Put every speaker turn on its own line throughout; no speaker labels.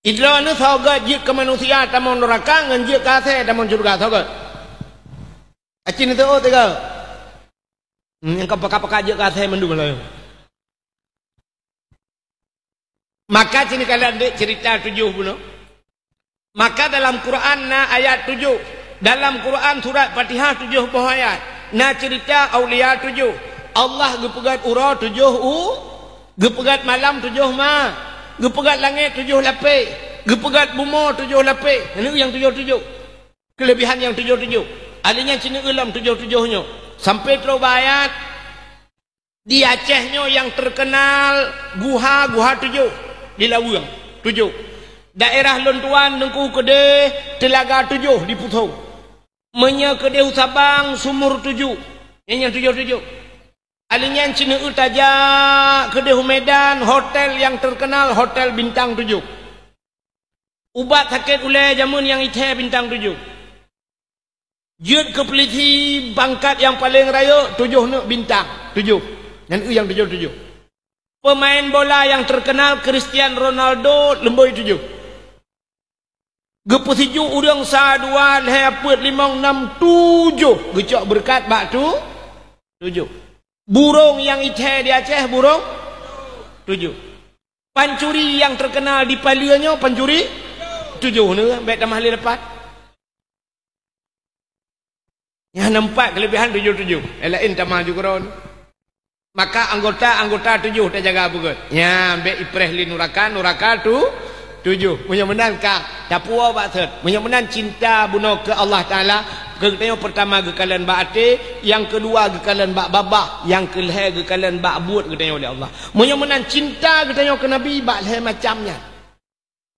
Idra ni thoga jik ke manusia tamon neraka ngan jik kafir tamon surga thoga. Acin itu tiga. Yang kapaka jik kafir mendu malay. Maka sini kalian cerita 7 bunuh. Maka dalam Quran na ayat 7. Dalam Quran surat Fatihah 7 buah ayat. Na cerita aulia 7. Allah gepegat ura 7 gepegat malam 7 ma. Gepegat langit 7 lapis. Gepegat bumi 7 lapis. Ini yang 7. Kelebihan yang 7. Alinya cina ulam 7-7-nya. Sampai terus ayat di Acehnya yang terkenal guha 7 di Lawang 7. Daerah Lontuan Nengku Kedeh Telaga 7 di Puthong. Menya Kedeh Sabang Sumur 7. Yang 7. Alinya Cina Utaja Kedeh Medan hotel yang terkenal hotel bintang 7. Ubat sakit ulai jamun yang iteh bintang 7. Jut ke Peliti Bangkat yang paling raya 7 nak bintang 7. Dan yang 7. Pemain bola yang terkenal Cristiano Ronaldo lemboi 7. Gepusiju urang sa 2 leh 4 5 6 7. Gecok berkat bak tu 7. Burung yang iteh di Aceh burung 7. Pancuri yang terkenal di Palianya pancuri 7 ni baik tamah hari lepas. Yang nampak kelebihan 7. Lain tamah juga ron. Maka anggota 7 tak jaga begut. Ya, ambek ipreh li nuraka tu 7. Mudah-mudahan ka tapua bakset. Mudah-mudahan cinta buno ke Allah Taala. Ketanya pertama gekalan bak ate, yang kedua gekalan bak babah, yang kelih gekalan bak buat ketanya oleh Allah. Mudah-mudahan cinta ketanya ke Nabi bak leh macamnya.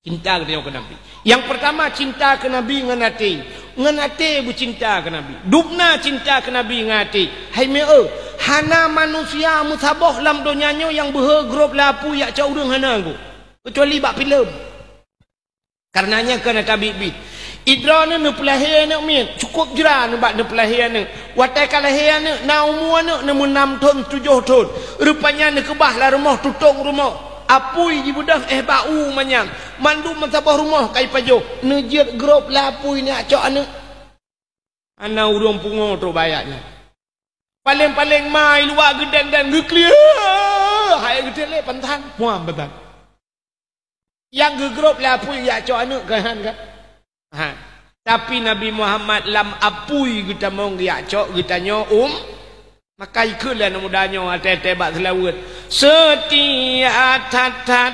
Cinta ketanya ke Nabi. Yang pertama cinta ke Nabi ngan ate. Ngan ate bu cinta ke Nabi. Dubna cinta ke Nabi ngan ate. Hai me hana manusia musabah lam donyanya yang bergrup lapu yak cak urang hana aku. Kecuali bak filem. Karenanya kena tabibit. Idra ni pelahir nak min cukup jera ni bak pelahir ni. Watai kalahir ni na umur ni 6 tahun 7 tahun. Rupanya ni kebah lah rumah tutung rumah. Apui di budak bau manyang. Mandu mensabah rumah kai pajo. Nejit grup lapui ni acak ni. Ana urang pungo tu bayarnya. Paling-paling mai luar gedang dan gekliar. Hai gede le pantan. Muam pantan. Yang gegrup lapui ya acak ni kan kan. Ha. Tapi Nabi Muhammad lam apui kita mong dia cok kita nyo maka ikulah mudanya ate bak selawat setia tatat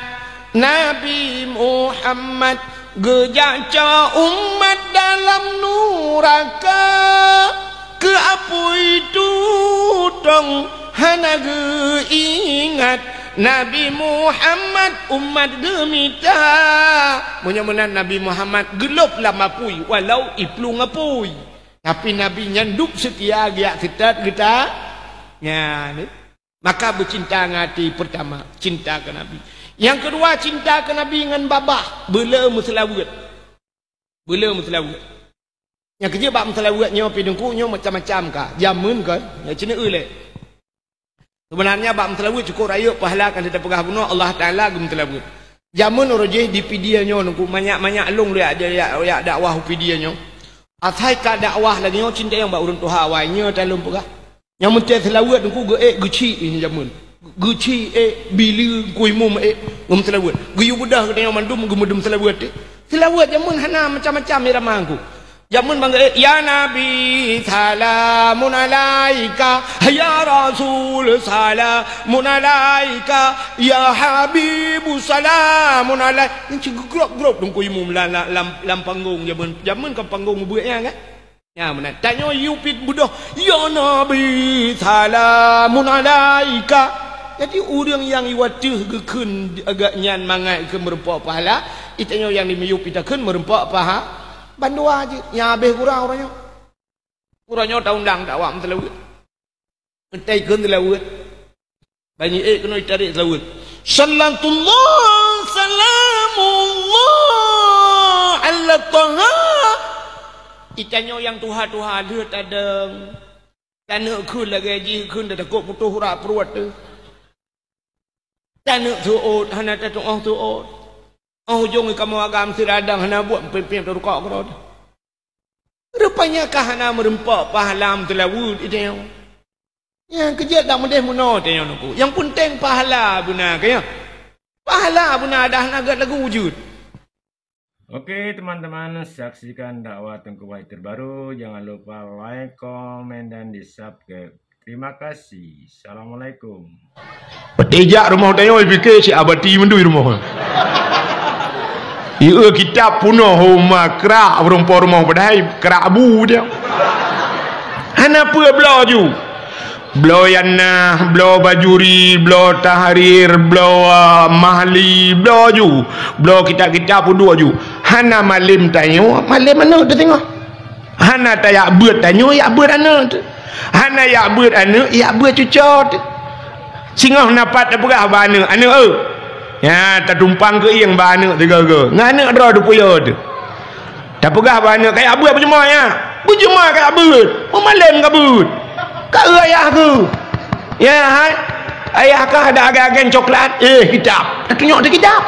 Nabi Muhammad gejaca umat dalam nuraka ke apui tutong hana ge ingat Nabi Muhammad umat gemita. Mudah-mudahan Nabi Muhammad gelop lah mapui walau iplung apui. Tapi Nabi nyanduk setia giak kita. Ya ni. Maka bercinta ngati pertama cinta ke Nabi. Yang kedua cinta ke Nabi dengan babah bela muslawat. Bela muslawat. Yang kerja bab muslawatnya pidengkunya macam-macam ka. Jamun kan? Ya cina le. Sebenarnya bab mentelawut cukup raya pahala kan kita pegah bunuh Allah Taala gum telawut. Jamun rojih di pidianya nungku banyak-banyak long dia ada ya dakwah pidianya. Atai ka dakwah lagi nyo cinta yang bak urun tuha wainya talum pegah. Yang mentel telawut nungku ge geci ini jamun. Geci bili kuimum gum telawut. Guyu budah katanya mandum gumudum telawut. Telawut jamun hana macam-macam iramangku. Jamun bangga ya Nabi salamun alaika ya Rasul salamun alaika ya Habibu salamun alaika. Ini grup dong imum lam panggung jamun ke panggung buatnya kan. Ya mana tanya yupit budah ya Nabi salamun alaika. Jadi orang yang iwatuh gekun agak nyan mangai ke merempak pahala itanya yang dimeyupitakeun merempak pahala bandua aja, yang habis kurang orangnya. Orangnya tak undang dakwah mentelawut. Mentai kun telawut. Banyak kena ditarik telawut. Sallatullah salamullah ala taha. Itanya yang tuha-tuha dia tadang. Tanah kun lagi haji kun dah takut putus hurak perut tu. Tanah tuot, hana tak tuot tuot. Ujung kamu agam siradang hana buat pimpin terukak kerod. Rupanya kah hana merempak pahala telawud itu. Yang kerja tak mudah muno tanya aku. Yang penting pahala guna kaya. Pahala guna dah naga lagu wujud.
Oke teman-teman, saksikan dakwah Tengku Wahid terbaru. Jangan lupa like, komen, dan di-subscribe. Terima kasih. Assalamualaikum.
Petijak rumah tanya fikir si abadi mendui rumah. Ia kitab puno homa kerak berumpah rumah padai kerak abu dia. Hana apa belaju? Blo Yana, blo Bajuri, blo Tahrir, blo Mahli, blo ju, blo kitab-kitab pun dua ju. Hana malim tanya, malim mana tu tengok. Hana tak yak beut tanya, yak beut ana tu. Hana yak beut ana, yak beut cucot. Singah napat tak perah bana, ana ya, tak tumpang ke yang bana tiga-tiga. Ngana ada dupuya tu. Tak perah bana kayak beut berjemaah ya. Berjemaah kayak beut. Malam ke beut. Kak ayah aku. Ya, hai. Ayah kah ada agen coklat? Kitab. Tak tengok dia kitab.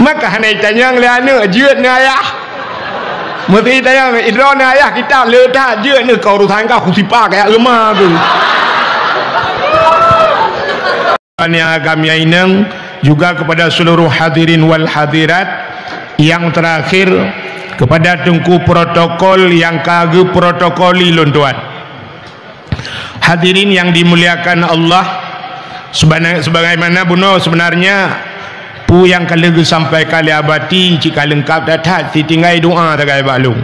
Maka hanai tanya ngli ana jeut ni ayah. Mesti tanya idron ni ayah kitab le dah jeut ni kau rutan kau kusipa kayak lemah tu. Ani agam yaineng juga kepada seluruh hadirin wal hadirat yang terakhir kepada Tengku protokol yang kagak protokoli lontuan. Hadirin yang dimuliakan Allah, sebagaimana buno sebenarnya pu yang kalau sampai kali abadi jika lengkap datat ditinggai doa tagai balung.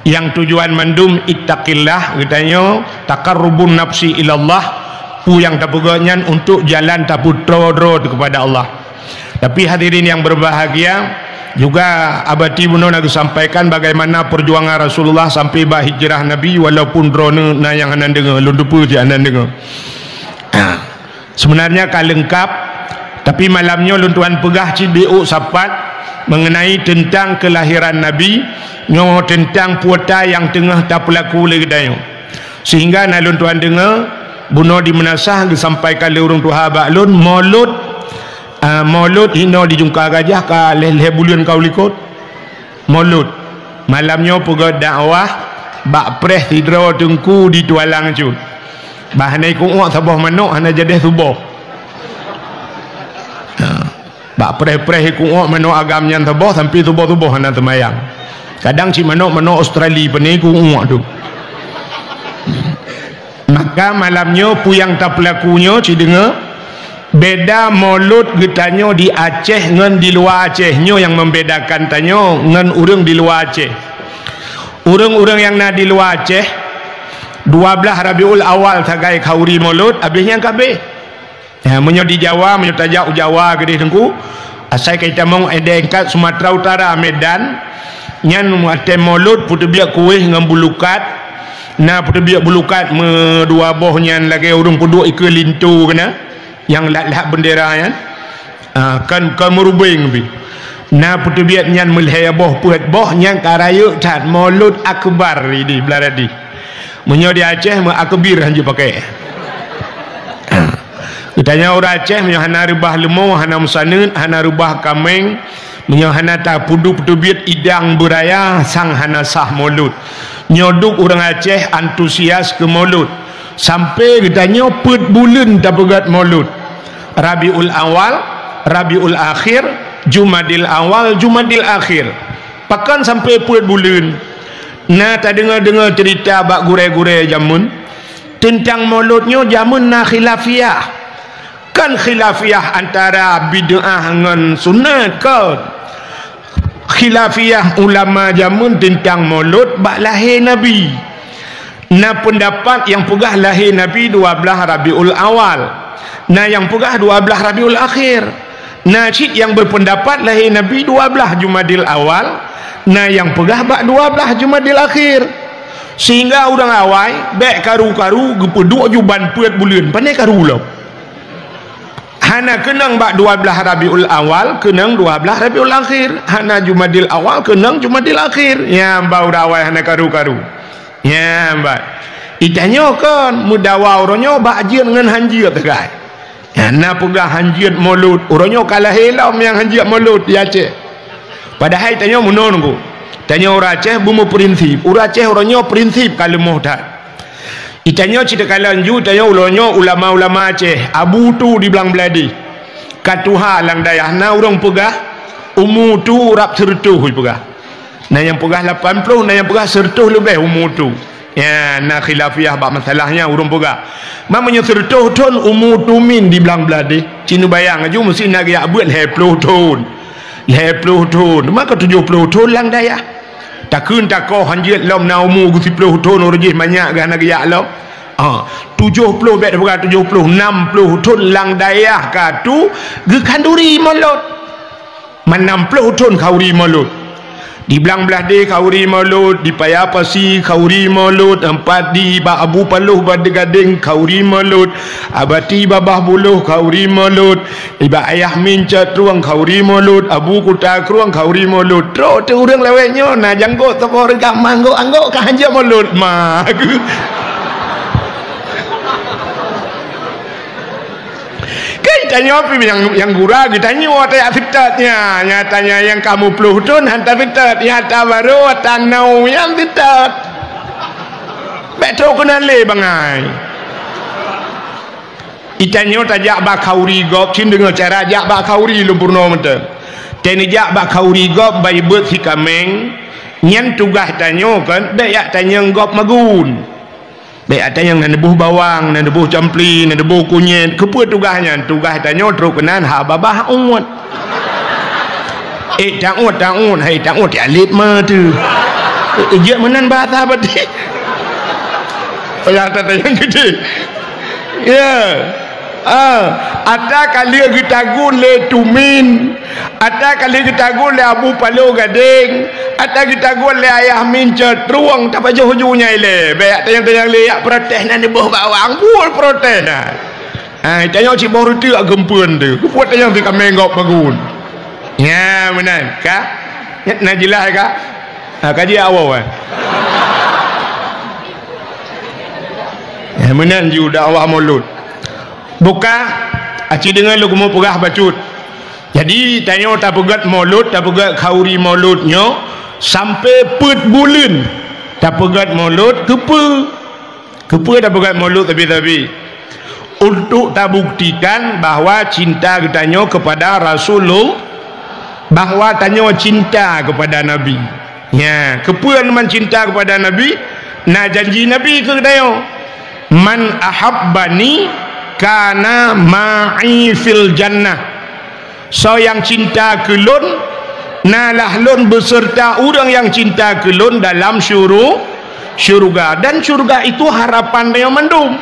Yang tujuan mandum ittaqillah katanya taqarrubun nafsi ilallah, pu yang tapuganya untuk jalan taputro kepada Allah. Tapi hadirin yang berbahagia, juga abadi buno nak sampaikan bagaimana perjuangan Rasulullah sampai bah hijrah Nabi walaupun drone na yang anan dengar lundupu je anan dengar. Sebenarnya kal lengkap, tapi malamnya luntuan pegah cibiu sapat mengenai tentang kelahiran Nabi, nyo tentang puota yang tengah tak pelaku lagi dayo. Sehingga na luntuan dengar buno di menasah disampaikan oleh urang tuha baklun Maulud hino di jungka gajah ka leh bulan kau likut Maulud malamnya pegah dakwah bak preh hidro Tengku di tualang cu bahanai ku'uk sabah manuk hana jadi subuh bak preh ku'uk manuk agamnya sabah sampai subuh hana temayang. Kadang si manuk Australia pening ku'uk tu. Maka malamnya puyang tak pelakunya si dengar beda Maulud getanya di Aceh ngan di luar Aceh nyo yang membedakan tanyo ngan urang di luar Aceh. Urang-urang yang na di luar Aceh 12 Rabiul Awal sagai khauri Maulud habisnya kabeh. Menyo di Jawa menyo tajak Jawa gede Tengku asai kita mong edengkat Sumatera Utara Medan nyan ate Maulud putu biak kuih ngan bulukat na putu biak bulukat me dua boh nyan lagi urang puduk ike lintu kena yang lat bendera kan merubing bi na putu biat nyan melhaya boh puat boh nyan karaya tat Maulud akbar di belaradi menyo di Aceh me akbir hanje pakai ditanya orang Aceh menyo hana rubah lemo hana musanun hana rubah kameng menyo hana ta pudu putu biat idang beraya sang hana sah Maulud nyoduk orang Aceh antusias ke Maulud sampai ditanya put bulan tak pegat Maulud Rabiul Awal, Rabiul Akhir, Jumadil Awal, Jumadil Akhir. Pakan sampai put bulan. Nah tak dengar cerita bak gure-gure jamun tentang Mauludnya jamun na khilafiyah. Kan khilafiyah antara bid'ah dengan sunat kan. Khilafiyah ulama jamun tentang Maulud bak lahir Nabi. Nah pendapat yang pegah lahir Nabi 12 Rabiul Awal. Nah yang pegah 12 Rabiul Akhir. Nah cik yang berpendapat lahir Nabi 12 Jumadil Awal. Nah yang pegah bak 12 Jumadil Akhir. Sehingga orang awai bek karu-karu gepeduk juban puat bulan pandai karu lo. Hana kenang bak 12 Rabiul Awal, kenang 12 Rabiul Akhir. Hana Jumadil Awal, kenang Jumadil Akhir. Ya bau rawai hana karu-karu. Ya mbak. Itanya kan mudawa orangnya bak jin dengan hanjir tegai. Nak pegah hanjiat maulud. Orangnya kalah helam yang hanjiat maulud di Aceh. Padahal tanya menunggu. Tanya orang Aceh bumbu prinsip. Orang Aceh orangnya prinsip kalau muhdat. Itanya cerita kalanju, tanya ulama-ulama Aceh. Abu tu di belang beladi. Katuha lang dayah. Nah orang pegah. Umur tu rap sertuh pegah. Nah yang pegah 80, nah yang pegah sertuh lebih umur tu. Ya, nah khilafiyah bab masalahnya urung pegah. Mamanya sertuh ton umur tu min di belang beladi. Cina bayang aja mesti nak ya buat 20 ton. 20 ton. Maka 70 ton lang dayah. Takun takoh hanjit lam na umur 10 ton orjih banyak gah nak ya lam. 70 bet berapa 70 60 ton lang dayah katu ge kanduri malut. 60 ton kauri malut. Di belang belah de kauri malut, di payapasi kauri malut, empat di ba abu paluh bade gading kauri malut, abati babah buluh kauri malut, iba ayah mincat ruang kauri malut, abu kuta ruang kauri malut. Tro tu urang lewetnya na janggo toko regak manggo anggo ka hanja malut mah. Tanya apa yang gura ditanya tanya fitatnya nyatanya yang kamu puluh ton hantar fitat nyata baru tanau yang fitat betul kena le bangai itanya tajak bakauri gop cin dengan cara jak bakauri lumpurno mete teni jak bakauri gop bayi bet si kameng nyen tugas tanya kan dak tanya gop magun. Baik ada yang nak nebuh bawang, nak nebuh campli, nak nebuh kunyit. Kepa tugasnya? Tugas tanya terus kenan ha babah ungut. Tangut. Hai tangut dia alit mah tu. Ejak menan bahasa berarti. Yang tanya yang gede. Ya. Ada kali kita gule tumin, ada kali kita gule abu palu gading, ada kita gule ayah mincat ruang tak baca hujungnya ile. Baik tanya le protes nan buah bawang buah protes nah. Tanya si baru tu agak gempuan tu. Buat tanya si kami ngop bagun. Ya benar kah? Nak jelas kah? Kaji awal. Ya benar juga awak mulut. Buka aci dengan lu kemu pegah bacut. Jadi tanya tak pegat mulut, tak pegat kauri mulutnya sampai pet bulan. Tak pegat mulut, kepa tak pegat mulut tapi untuk tak buktikan bahawa cinta katanya kepada Rasulullah, bahawa tanya cinta kepada Nabi. Ya, kepa man cinta kepada Nabi, nak janji Nabi ke katanya. Man ahabbani kana ma'i fil jannah. So yang cinta kelun nalah lun beserta orang yang cinta kelun dalam syurga. Dan syurga itu harapan yang mendung.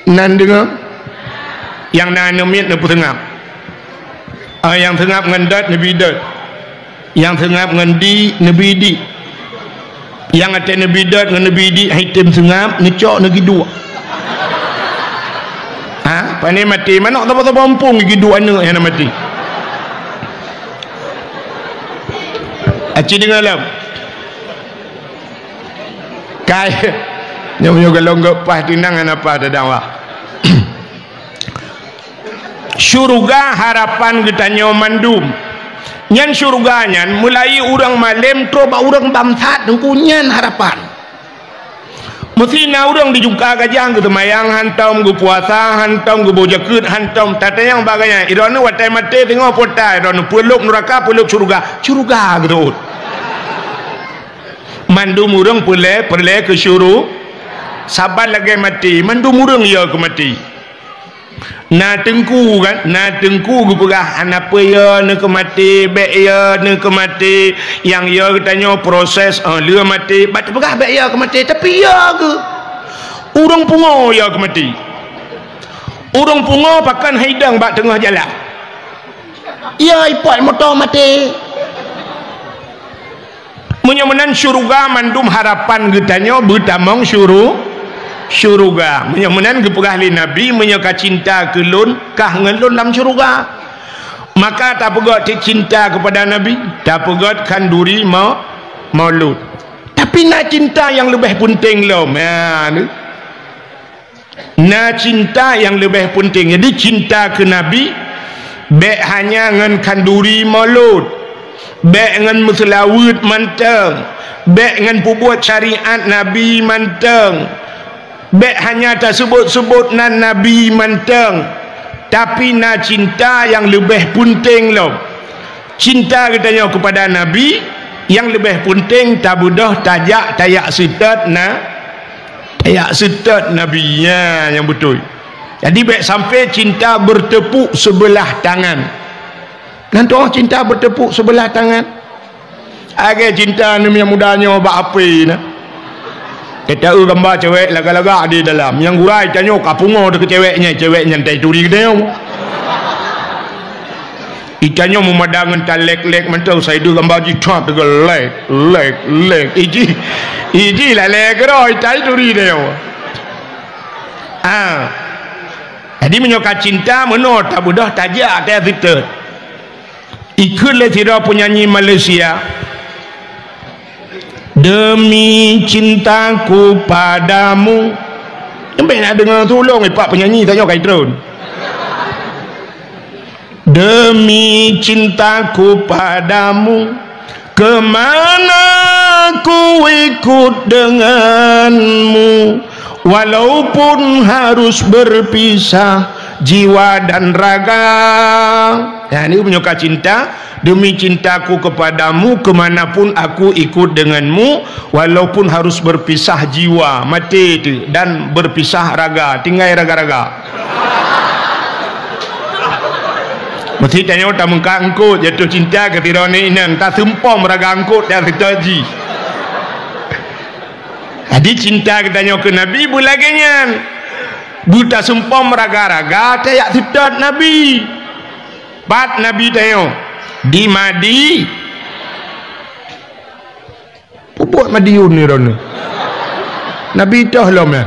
Nan dengar yang nanamit na putengap. Yang tengap ngendat nabi dat. Yang tengap ngendi nabi di. Yang ada nabi dat dengan nabi di hitam tengap ngecok negeri dua. Pandai mati mana tak apa pompong gigi dua anak yang nak mati. Aci dengar lam. Kai nyonya kalau enggak pas tinangan apa dadang wah. Syurga harapan getanya mandum. Nyan syurga nyan mulai orang malam troba orang bamsat dengkunyan harapan. Mesti na orang dijuka kajang gitu mayang hantam gu puasa hantam gu bojakut hantam tata yang bagainya irona watai mate tengok potai irona peluk neraka peluk surga gitu mandum orang perle ke syuru sabar lagi mati mandum orang ya ke mati na tengku kan na tengku gu pegah anapa ya ne ke mati bek ya ne ke mati yang ya katanya proses dia mati bat pegah bek ya ke mati tapi ya ke urang pungo ya ke mati urang pungo pakan haidang bak tengah jalan ya ipot motor mati menyamanan syurga mandum harapan getanya bertamang syurga menyamanan gepegah li nabi menyaka cinta kelun kah ngelun dalam syurga maka tak pegat cinta kepada nabi tak pegat kanduri maulud tapi nak cinta yang lebih penting lom ya na cinta yang lebih penting. Jadi cinta ke Nabi baik hanya dengan kanduri maulud, baik dengan muslawud manteng, baik dengan pubuat syariat Nabi manteng, baik hanya tak sebut-sebut nan Nabi manteng, tapi na cinta yang lebih penting loh. Cinta katanya kepada Nabi yang lebih penting tabudah tajak tayak sitat na tayak sitat Nabinya yang betul. Jadi baik sampai cinta bertepuk sebelah tangan. Nanti orang cinta bertepuk sebelah tangan. Agak cinta ni yang mudanya buat apa ni? Kita gambar cewek lagak-lagak di dalam. Yang gurai tanya kapungo dekat ceweknya entai turi dia. Ikannya memadangkan talek-lek mentau saya tu gambar jitat dekat lek. Iji lah lek ro entai turi dia. Jadi menyokat cinta menurut tak mudah tajak dia kita. Ikutlah tidak penyanyi Malaysia. Demi cintaku padamu. Sampai nak dengar tolong pak penyanyi tanya kai drone. Demi cintaku padamu, kemana ku ikut denganmu, walaupun harus berpisah jiwa dan raga. Nah, ini menyuka cinta. Demi cintaku kepadamu, kemanapun aku ikut denganmu, walaupun harus berpisah jiwa, mati itu, dan berpisah raga, tinggal raga-raga. Mesti tanya tak mengangkut jatuh cinta ke tidak ni inan tak sempom raga angkut dan tertaji. Jadi cinta katanya ke Nabi bulagannya buta sempom raga-raga tayak sitat Nabi. Bat Nabi tanya di Madi buat Madiun ni rona. Nabi dah lama.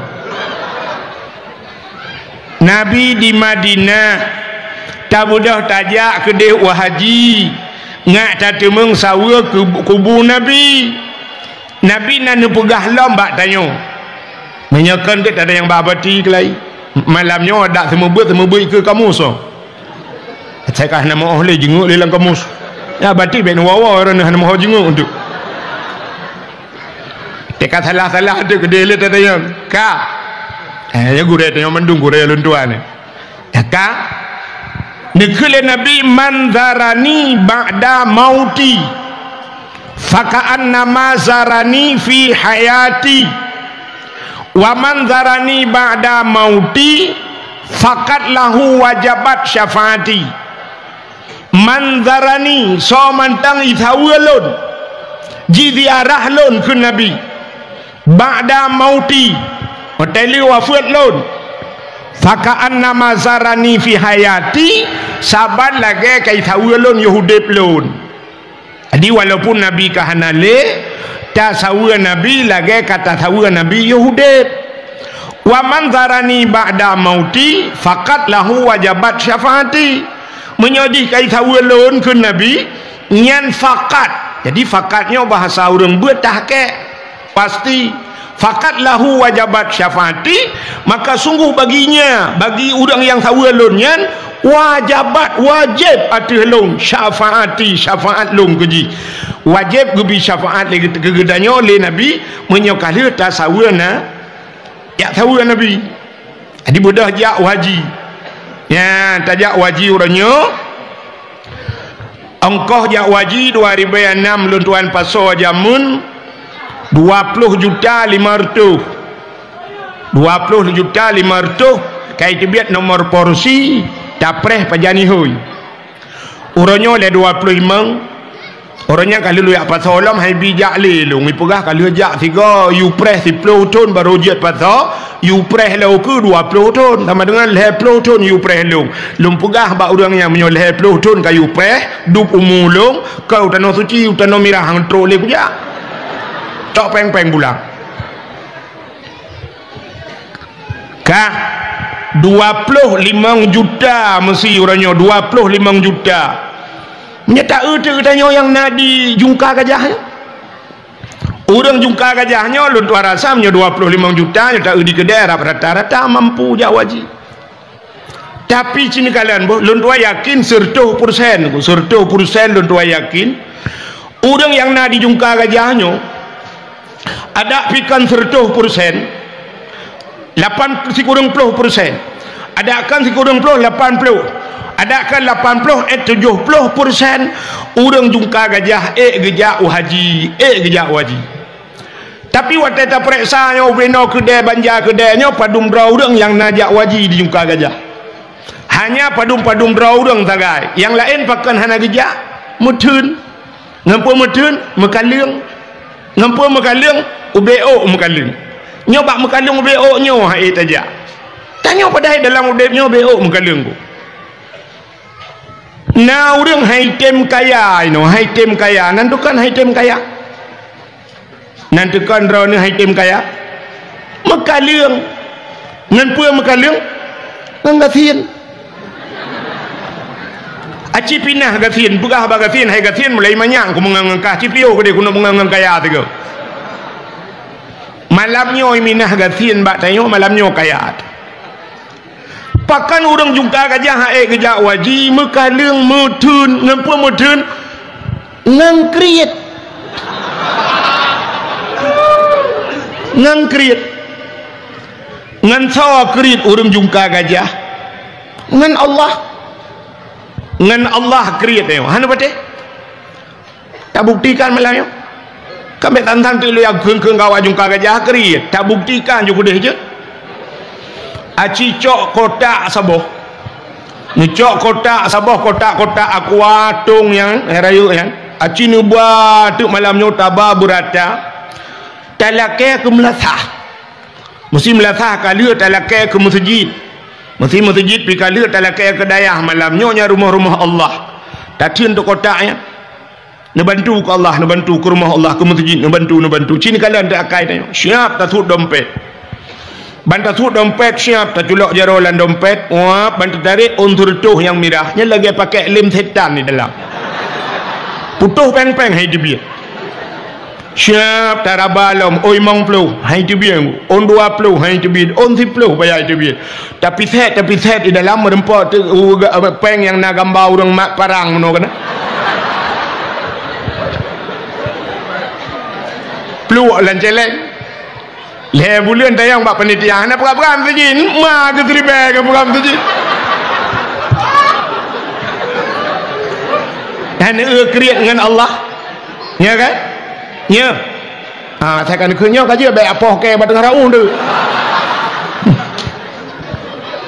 Nabi di Madinah tak mudah tajak ke deh wahaji ngak tatemeng sawa ke kubu Nabi. Nabi nanu pegah lombak tanya. Menyakan ke tak ada yang babati kelai. Malamnya ada semua ke kamu so. Saya kah nama oleh jenguk lelang kamu. Ya bati baik wawa orang nama jenguk untuk. Dekat salah-salah ada ke dia tak ada yang ka. Ya gure tanya mendung gure luntuan. Ya ka. Nekele Nabi manzarani ba'da mauti faka'anna ma zarani fi hayati wa manzarani ba'da mauti fakat lahu wajabat syafaati. Manzarani so mantang ithawalun jidiarah lun ke Nabi ba'da mauti oteli wafat lun faka'anna ma zarani fi hayati saban lagi kai thawalun yahudip lun. Jadi walaupun Nabi kahanale ta sawa Nabi lagi kata sawa Nabi yahudip. Wa man zarani ba'da mauti faqat lahu wajabat syafaati. Menyodih kai thawalun ke Nabi nyan fakat. Jadi fakatnya bahasa orang betah ke pasti fakat lahu wajabat syafaati, maka sungguh baginya bagi orang yang thawalun wajabat wajib atilung syafaati syafaat lung keji wajib gubi syafaat lagi gegedanya oleh Nabi menyokali tasawana ya tahu Nabi. Jadi mudah jak waji ya tajak waji orangnya ongkoh jak waji 2006 luntuan paso jamun 20.500 kai tibiat nomor porsi dapreh pajani hui orangnya le 25 orangnya kalau lu apa solam hai bijak le lu ngi pegah kalau jak 3 you press 10 ton baru jet paso you press lu ke 20 ton sama dengan le 10 ton you press lu pegah ba orang yang menyo le 10 ton kayu press dup umulung kau tanah suci tanah mirah hang tro le kuja tok peng-peng bulang kah 25 juta mesti orangnya 25 juta. Menyata tanya yang nadi jungka gajah. Orang jungka gajahnya lun tua rasamnya 25 juta tak di kedai rata-rata mampu jawaji. Tapi cini kalian lun tua yakin 100% lun tua yakin orang yang nak di jungka gajahnya ada pikan 100%, 80% ada kan sikurang 80, ada kan 80 70% orang jungka gajah gejak haji gejak haji. Tapi waktu kita periksa nya beno kedai banja kedainya padum dra orang yang najak waji di jungka gajah. Hanya padum dra orang sagai. Yang lain pakan hana gejak mutun. Ngampu mutun mekaliung. Ngampu mekaliung ubeo mekaliung. Nyoba mekaliung ubeo nyo hai taja. Tanya pada dalam udepnya ubeo mekaliung ku. Nah orang haitem kaya ino haitem kaya nandukan haitem kaya. Nanti kan rau ni haitem kaya mekaliung ngan pua mekaliung ngan gathien aci pinah gathien bugah ba gathien hai gathien mulai manyang ku mengangang ka cipio ke dia kuno mengangang kaya tu ke malamnya minah gathien ba tayo malamnya kaya pakan orang jungka gajah hae gejak waji mekaliung mutun ngan pua mutun ngan kriet ngan kriit ngan sawa kriit urang jungka gajah ngan Allah kriit yo hanu bate tak buktikan malamnya kami tantang tu yang keung kawa jungka gajah kriit tak buktikan juga deh je aci cok kotak saboh ni cok kotak saboh kotak aku atung yang herayu yang aci nu buat tu malamnya tabah berata talakai ke melasah mesti melasah kali talakai ke masjid mesti masjid pi kali talakai ke dayah malamnya rumah-rumah Allah tadi untuk kotaknya nebantu ke Allah nebantu ke rumah Allah ke masjid nebantu cini kalian tak akai tanya siap tak sud dompet banta sud dompet siap tak culok jarolan dompet wah banta tarik untur tuh yang mirahnya lagi pakai lem setan di dalam putuh peng-peng hai dia siap tarabalom oi mong plu hai tu bien on 20 hai tu bien on 10 bayar tu bien tapi set di dalam merempot peng yang nak gambar orang mak parang meno kana plu lan celeng le bulan tayang bak panitia nak program sejin ma ke tribe ke program sejin dan kriat dengan Allah ya kan nya saya kan kenyok aja baik apa ke batang raung tu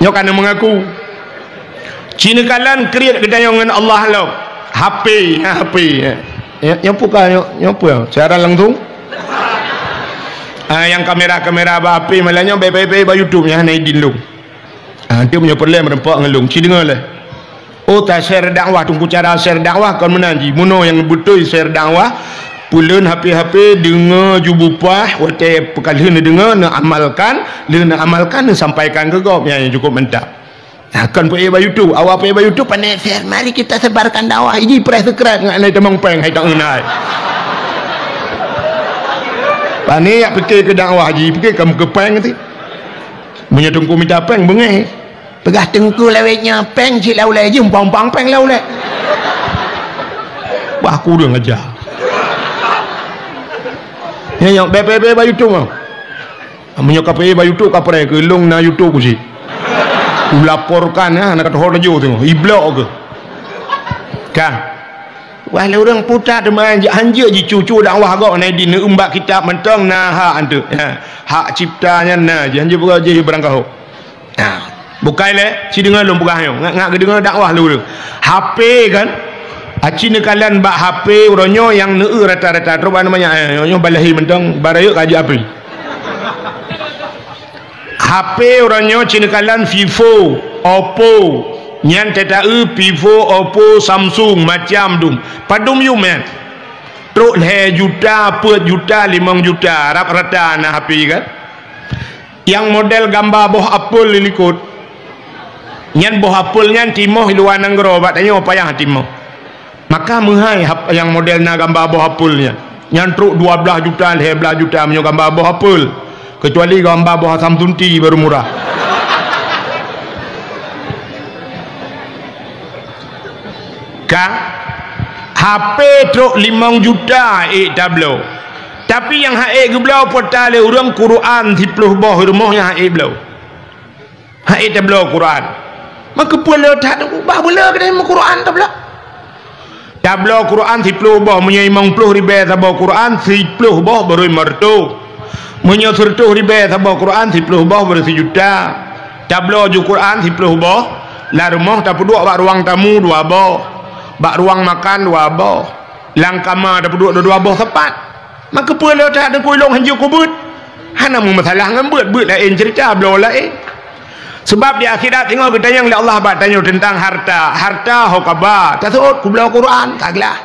nyok kan mengaku cina kalan kriat kedayangan Allah lo HP nyopuka nyopu cara langsung yang kamera HP malahnya baik YouTube nya na idin lu dia punya perlem merempak ngelung ci dengar lah oh tak share dakwah tunggu cara share dakwah kan menanji muno yang betul share dakwah pulen HP dengar jubupah waktu pekalih dengar nak amalkan nak sampaikan ke kau yang cukup mantap akan pergi ba YouTube awak pergi ba YouTube pandai share mari kita sebarkan dakwah ini press subscribe ngai temang peng hai tak ngenai pandai yak fikir ke dakwah ji fikir kamu ke peng nanti punya tungku minta peng bengai pegah tengku lewetnya peng si laulai je umpang peng laulai wah aku dah ngajar yang bebe ba YouTube ah menyokap ba YouTube ka pare ke long na YouTube ku si laporkan nak kata hor jo tengok iblok ke kan walau orang putar deman hanja ji cucu dakwah gak na di umbak kitab mentang nah hak antu hak ciptanya nah hanja buka je berangkau bukai le si dengar lom buka ngak ke dengar dakwah lu HP kan acina kalian bak HP uronyo yang neu rata-rata terus namanya nyo balahi mentang barayuk kaji api HP uronyo cina kalian Vivo Oppo nyan TTE Vivo Oppo Samsung macam dum padum you man terus le juta per juta 5 juta rata-rata na HP kan yang model gambar boh Apple lilikut nyan boh Apple nyan timoh luar nanggro bat tanya apa yang timoh maka menghai yang model na gambar boh apulnya nyantruk 12 juta 11 juta punya gambar abah apel, kecuali gambar abah Hassan Tunti baru murah. Kang HP truk 5 juta tablo, tapi yang haik ke belau portal orang Quran 10 boh rumahnya haik belau, haik tablo Quran, maka pula tak ada ubah bela ke dalam Quran tablo, tablo Quran 10 boh punya 50 ribu tablo Quran 10 boh baru mertu, punya 100 ribu tablo Quran 10 boh baru 1 juta, tablo ju Quran 10 boh lah rumah tak duduk bak ruang tamu 2 boh, bak ruang makan 2 boh, lang kamar tak duduk 2 boh tepat, maka pula tak ada kuilong hanju kubut, hana mu masalah ngembut but lain cerita belo lain. Sebab di akhirat tengok kita yang Allah bak tanya tentang harta hokaba tak tahu ku belau Quran taklah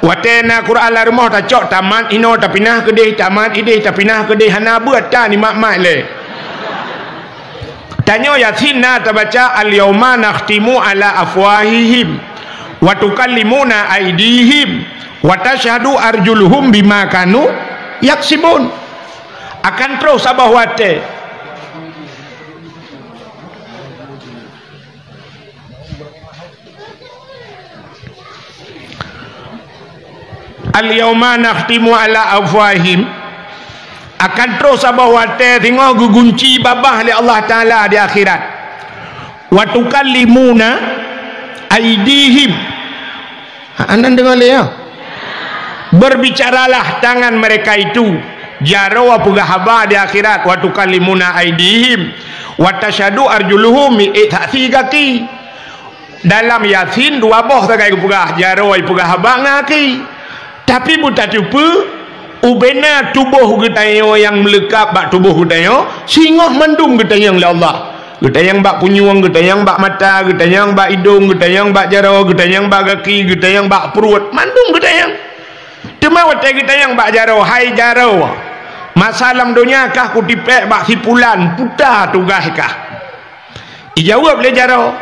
watena Quran la rumah tak cok tamat ino tak pinah ke deh, tamat ideh tak pinah ke deh, hana buat ta ni mak le tanya Yasin na terbaca al yauma nakhtimu ala afwahihim wa tukallimuna aydihim wa tashhadu arjuluhum bima kanu yaksibun. Akan terus sabah wate al yauma nakhtimu ala afwahim, akan terus sabah wate tengok gugunci babah oleh Allah Taala di akhirat. Wa tukallimuna aydihim, anda dengar ya, berbicaralah tangan mereka itu, jaro apa haba di akhirat. Wa tukallimuna aydihim wa tashhadu arjuluhum ta'thi kaki. Dalam Yasin 2 boh takai pugah jaro ai pugah haba ngaki, tapi buta tupu ubena tubuh getayo yang melekap bak tubuh getayo singoh mendung getayang oleh Allah, getayang bak punyuang, getayang bak mata, getayang bak hidung, getayang bak jaro, getayang bak kaki, getayang bak perut, mandung getayang. Cuma wate getayang bak jaro, hai jaro, masalam dunia kah ku tipek bak sipulan putar tugas kah? Ijawab le jaro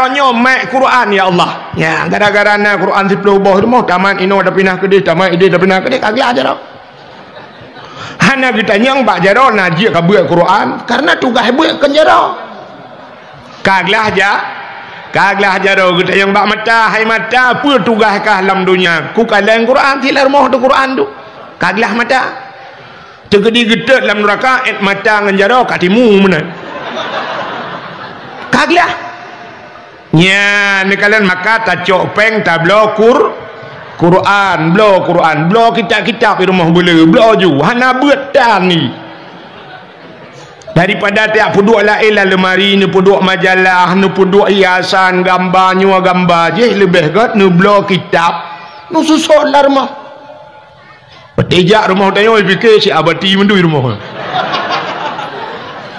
nyo mak Quran ya Allah. Ya gara-gara na Quran 10 boh rumah taman ino dah pinah ke dia, taman ide dah pinah ke dia, kagak jaro. Hana kita nyang bak jaro najik ka buat Quran karena tugas buat kan jaro. Kaglah jaro kita yang bak mata, hai mata apa tugas kah dalam dunia? Ku kalang Quran tilar rumah tu Quran tu. Kaglah mata. Tegedi gedet dalam neraka et mata ngan jaro katimu mana? Kaglah nya ni kalian maka tak cok peng tak belo Quran belo kitab-kitab di rumah bela belo ju hana buat ni daripada tiap puduk lain lah lemari ni puduk majalah ni puduk hiasan gambar je lebih kat ni belo kitab nu susah lah rumah petijak rumah tanya fikir si abati mendu rumah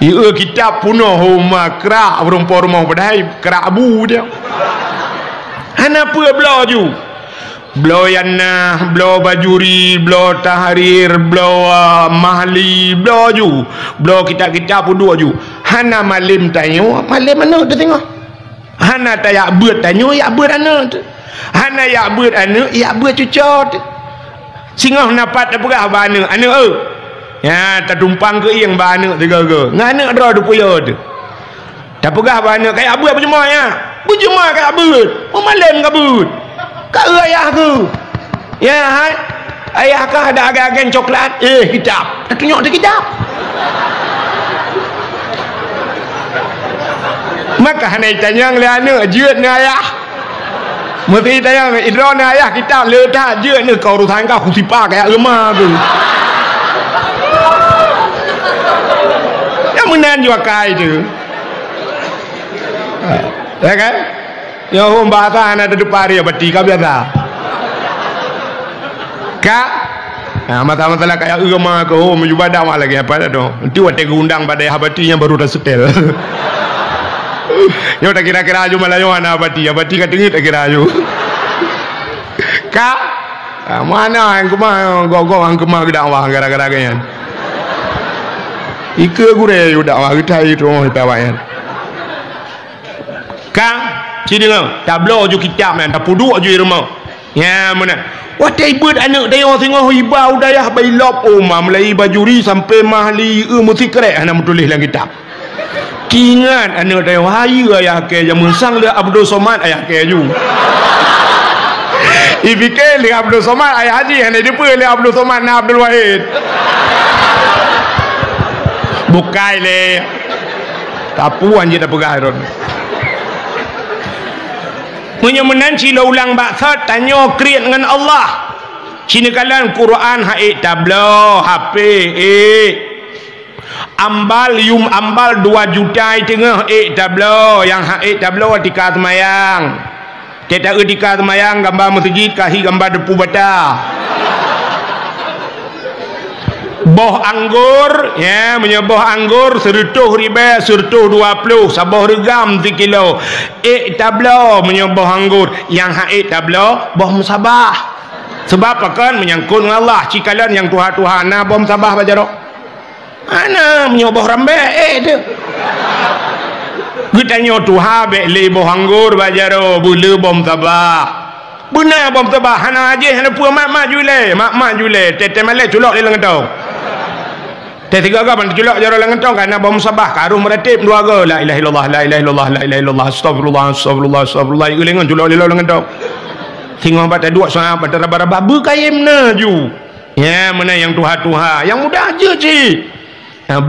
ia kitab punuh rumah kerak berumpah rumah padahal kerak abu dia hana apa belo ju belo yana belo bajuri belo tahrir belo mahli belo ju belo kitab-kitab pun ju hana malim tanya malim mana tu tengok hana tayak buat tanya yak buat ana tu hana yak buat ana yak buat cucot singoh napat apa bana ana ya tertumpang ke yang bana tiga ke ngana ada puya tu tak pegah bana kayak abu apa cuma ya berjemaah kayak abut malam kabut kat ayah tu ya hai ayah kah ada agen coklat kitab tak tunjuk ada kitab maka hanai tanya le anak jeut ni ayah mesti tanya idron ni ayah kitab le dah jeut ni kau urusan kau khusipah kayak lemah tu menan juga kai tu ya kan ya hom bahasa anak ada depan dia beti kau biasa kak mata-mata kayak agama ke hom ibadah mak lagi apa dah tu nanti waktu undang pada habati yang baru dah setel yo tak kira-kira aju malah yo anak habati katengit tak kira aju kak mana yang kemah gogong yang kemah dakwah gara-gara kan ika gure udah wah kita itu kita bayar kang sini ngau tablo ju kitab man tak puduk ju rumah Ya mana? Wah tibut anak tengok tengok hibau dayah bailop umam lai bajuri sampai mahli mesti kerek anak tulis dalam kitab. Ingat anak tengok hari ayah ke jamun sang le Abdul Somad ayah ke ju. Ifikir le Abdul Somad ayah haji hanya depa le Abdul Somad na Abdul Wahid. Bukai le. Tapu anjir tak pegang. Menyemenan cila ulang baksat tanya kriat dengan Allah. Cina kalian Quran haik tablo HP ambal 2 juta tengah tablo yang haik tablo tika semayang. Kita tika semayang gambar masjid kahi gambar depu bata. Boh anggur ya menyebuh anggur 100 ribu 120 sabah regam 3 kilo tablo menyebuh anggur yang haid tablo boh musabah sebab akan menyangkut dengan Allah cikalan yang Tuhan nah boh musabah bajaro ana menyebuh rambe tu kita nyo Tuhan be le boh anggur bajaro bulu boh musabah benar boh musabah hana aje hana puan mak jule tete malai culok dia lengatau. Tiga gaban julak jaro langentong karena bom sabah karuh meratib dua ga la ilaha illallah la ilaha illallah la ilaha illallah astagfirullah astagfirullah astagfirullah ulengan julak lilo langentong tengok bata dua soal bata raba-raba berkayem na ju ya mana yang tuha yang mudah aja ci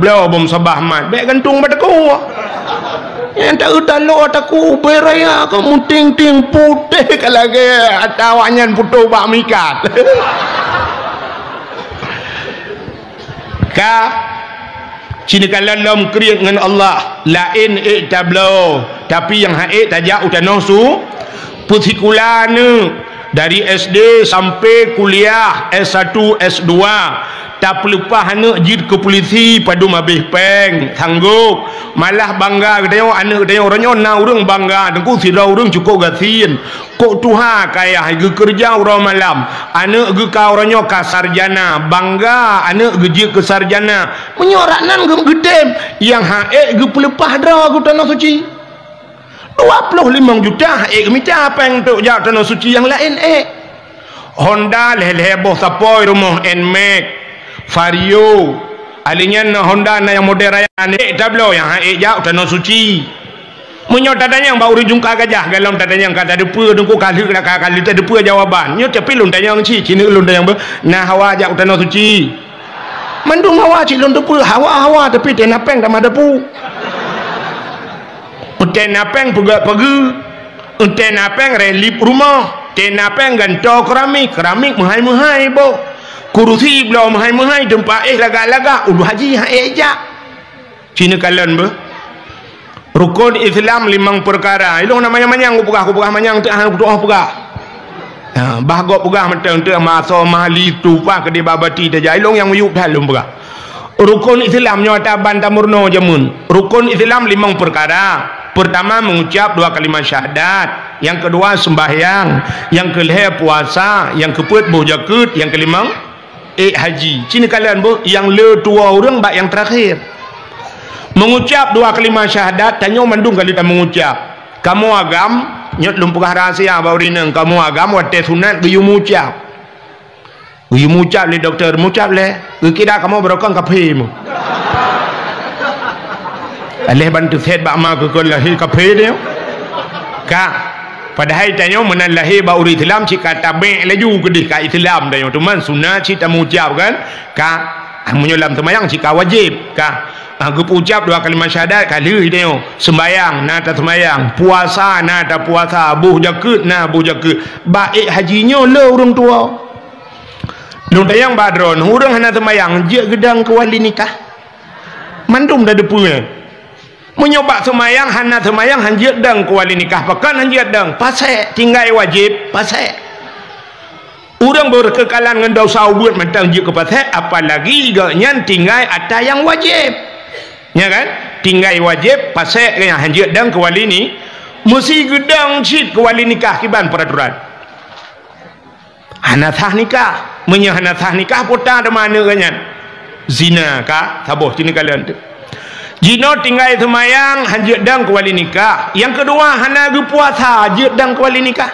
blau bom sabah mat baik gantung bata ku yang tak utalo ataku beraya kamu ting putih kalage atawanyan putu bak mikat. Ka cina kalam kriat dengan Allah lain tablo tapi yang haid tajak utanoh su putihkulana dari SD sampai kuliah S1 S2 tak pelepah anak jid ke polisi padu mabih peng sanggup malah bangga tengok anak tengok orangnya na urang bangga tengku sira urang cukup gasin kok tuha kaya ge kerja urang malam anak ge ka orangnya ka sarjana bangga anak ge jid ke sarjana menyoraknan ge gedem yang haid ge pelepah dra ke tanah suci 25 juta haid minta peng tok jak tanah suci yang lain Honda leh-leh boh sapoi rumah Nmax Vario alinya na Honda na yang model raya tablo yang haik jauh tanah suci menyo tadanya yang baru jungka gajah galam tadanya yang kata depa dengku kali tak depa jawaban nyo tapi lun tanya ci cina lun tanya nah hawa jauh tanah suci mandung hawa ci lun depa hawa tapi tenapeng tak ada pu tenapeng pegi tenapeng relip rumah tenapeng ganto keramik mahai bo kurusi belum mahai tempat laga-laga udah haji haja cina kalian ber rukun Islam 5 perkara ilung namanya manyang aku pegah manyang tu doa pegah bahagok pegah mentang tu masa mahli tu pak ke babati saja ilung yang yuk dalam pegah rukun Islam nyata bantamurno jamun rukun Islam 5 perkara pertama mengucap 2 kalimat syahadat yang kedua sembahyang yang kelima puasa yang keempat berzakat yang kelima haji cina kalian bu yang le tua orang bak yang terakhir mengucap 2 kalimat syahadat tanya mandung kali tak mengucap kamu agam nyot lumpugah rahsia baurineng kamu agam wate sunat geyu mucap le doktor mucap le kira kamu berokang kafe mu alih bantu set bak ma ke lahir kafe dia ka padahal tanya menan lahir baru Islam cika tabek laju gedih ka Islam dah teman sunat cita mengucap kan ka menyolam semayang cika wajib ka aku ucap 2 kalimat syahadat kali dia sembayang na tak sembayang puasa na tak puasa buh zakat na buh zakat baik hajinya le orang tua nun tayang badron urang hana sembayang je gedang ke wali nikah mandum dah depunya menyobak semayang hana semayang hanjit dang kuali nikah pakan hanjit dang pasai tinggal wajib pasai orang berkekalan dengan dosa ubud mentang je ke pasai apalagi gaknya tinggal ada yang wajib ya kan tinggal wajib pasai yang hanjit dang kuali ni mesti gedang cit kuali nikah kiban peraturan hana sah nikah hana sah nikah putar ada mana kanya zina kah tabuh sini kalian tu jino tinggal semayang hanjit dang kuali nikah yang kedua hana gu puasa hanjit dang kuali nikah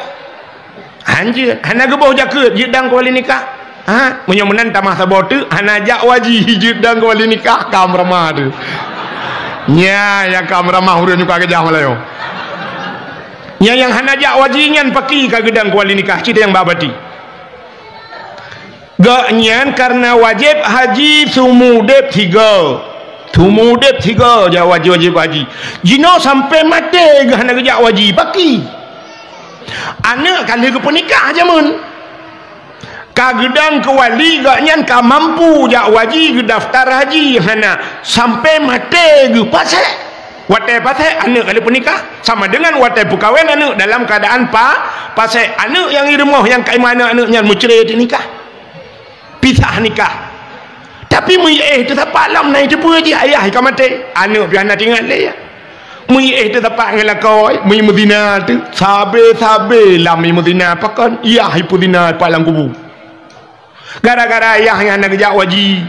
Anjir, hana geboh jakut jedang kuali nikah. Ha, menyomenan tamah sabotu, hana jak waji jedang kuali nikah kam ramah tu. Nya yang kam ramah urang nyuka gejah malayo. Nya yang hana jak waji nyan paki ka gedang kuali nikah cita yang babati. Ga nyan karena wajib haji sumudep 3. Sumudep 3 ja wajib haji. Jino sampai mati ga hana gejak waji paki. Anak kali ke penikah aja mun kagedang ke wali gak nyan ka mampu jak waji ke daftar haji hana sampai mati ge pasal watai pasal anak kali penikah sama dengan watai pukawin anak dalam keadaan pasal anak yang irmoh yang kai mana anak nyan mucerai nikah pisah nikah tapi mui tetap alam naik cepu je ayah ka mati anak piana tinggal le ya mui tetap ngelakoi mui mudina tu sabe lam mui mudina pakan iya hipudina palang kubu gara-gara ayah yang nak kerja waji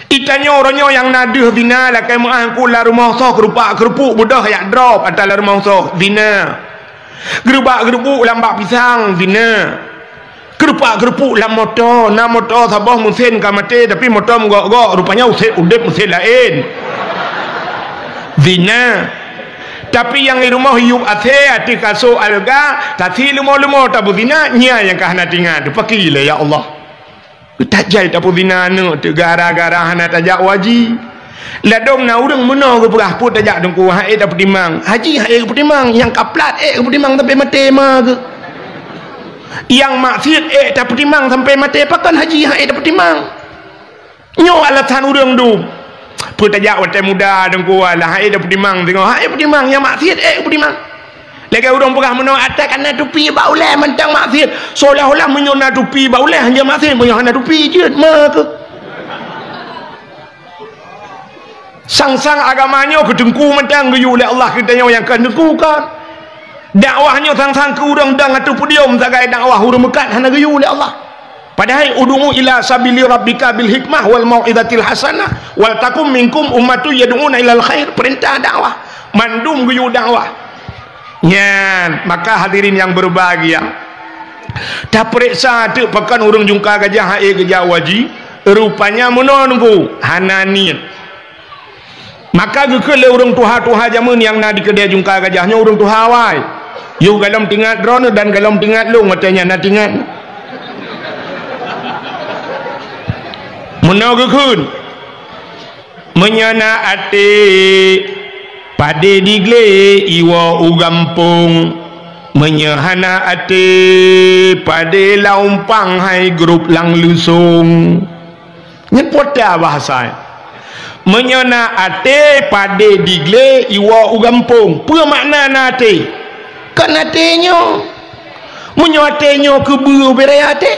itanyo oronyo yang naduh dina lah kai muang kula rumah soh kerupak kerupuk budah yak drop atal rumah soh dina gerubak gerupuk lambak pisang dina kerupak kerupuk lam motor na motor sabah musin ka mati tapi motor menggok-gok rupanya usik udip musin lain zina. Tapi yang di rumah hiup ati kasut alga tati lumo-lumo tabu zina nya yang kah tinggal tu pakile ya Allah tajai tabu zina nu tu gara-gara hana tajak waji ladom na urang meno ke perah put tajak dengku hae dapat timang haji hae petimang yang kaplat petimang sampai mati mah ke yang maksiat dapat timang sampai mati pakan haji hae dapat timang nyo alatan urang du putajak watai muda dengku lah hai dah pedimang tengok hai pedimang yang maksiat pedimang lagi orang perah menau atas kena tupi baulai mentang maksiat seolah-olah menyona tupi baulai hanya maksiat menyona tupi je mak sang-sang agamanya kedengku mentang geyu oleh Allah kita yang kedengku kan dakwahnya sang-sang ke urang dang atu podium sagai dakwah urang mekat hana geyu oleh Allah. Padahal ud'u ila sabili rabbika bil hikmah wal mau'izatil hasanah wal takum minkum ummatu yad'una ilal khair perintah dakwah mandum geyu dakwah nyan maka hadirin yang berbahagia dah periksa tu pekan urang jungka gajah hae gajah waji rupanya menunggu hana niat maka gekele urang tuha-tuha jamun yang na di kedai jungka gajahnya urang tuha wai yu galom tinggal drone dan galom tinggal lu matanya na tinggal menogakun menyana ate pade digle iwa ugampung menyahana ate pade laumpang hai grup lang lusung nyepota bahasa menyana ate pade digle iwa ugampung apa makna nate kan atenyo menyotenyo kebu beraya ate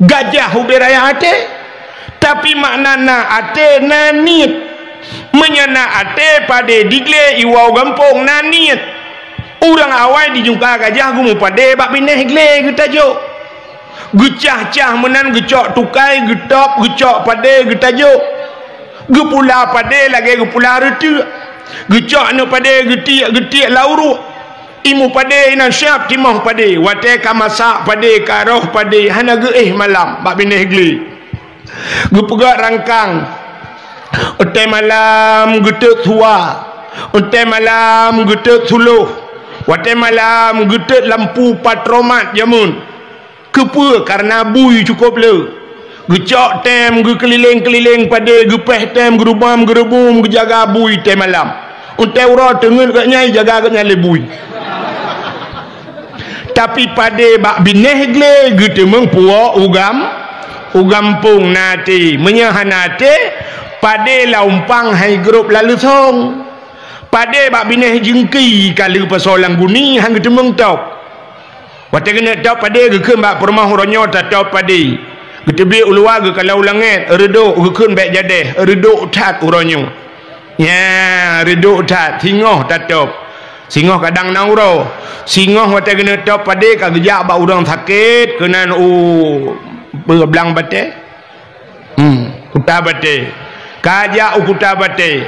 gajah beraya ate tapi maknana ate nanit menyana ate pada digle iwau gampung nanit urang awai dijungka gajah gumu pada bak bineh gle getajo gecah-cah menan gecok tukai getop gecok pada getajo gepula pada lagi gepula retu gecok anu pada getiak lauru imu pada ina syap timah pada watai ka masak pada karoh pada hana ge malam bak bineh gle gepegak rangkang utai malam getek tua utai malam getek suluh watai malam getek lampu patromat jamun kepa karena bui cukup le gecok tem ge keliling-keliling pada gepeh tem gerubam gerebum gejaga bui tem malam utai ura tengen kat nyai jaga kat nyai bui tapi pada bak bineh gle getemeng puak ugampung nate menyahanate pada laumpang hai grup lalu song pada bak bineh jengki kali pasolang guni hang getemeng top wate kena top pada gekeun bak permah ronyo ta top pada getebe ulua ge kalau langit reduk gekeun baik jadeh reduk tat uronyo ya reduk tat singoh ta top singoh kadang nauro singoh wate kena top pada ka gejak bak urang sakit kenan belang bate kuta bate kajak ukuta bate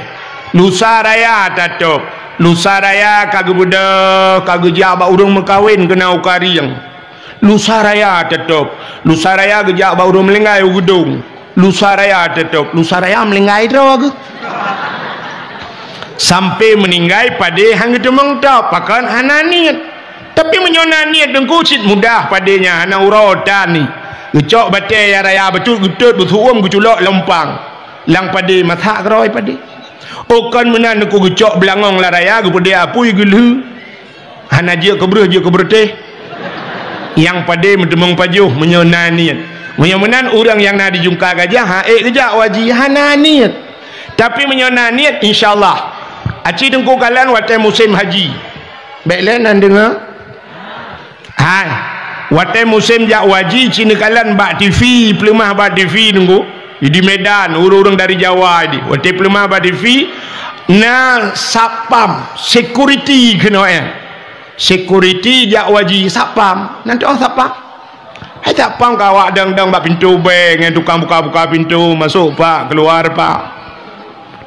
nusa raya tatop lusa raya kagak budak kagak jaba urung mengkawin kena ukariang lusa raya tetap lusa raya gejak ba urung melenggai gedung lusa raya tetap lusa raya melenggai terus sampai meninggal pada hang itu mengtap pakan hananiat tapi menyonaniat dengku cit mudah padanya hana urotan ni gecok batai ya raya betul getut betuum geculok lempang lang pada mathak keroi pada okan menan aku gecok belangong la raya kepada apui gelu hana je kebreh teh yang pada mentemung pajuh menyonaniat menan orang yang nak dijungka gajah ha gejak wajih hananiat tapi menyonaniat insyaallah aci dengku kalan watai musim haji baiklah nan dengar hai watai musim jak waji cina kalan bak TV pelemah bak TV dengku di Medan orang-orang dari Jawa di watai pelemah bak TV na sapam security kena security jak waji sapam nanti orang sapam hai sapam kawak dang-dang bak pintu bank tukang buka-buka pintu masuk pak keluar pak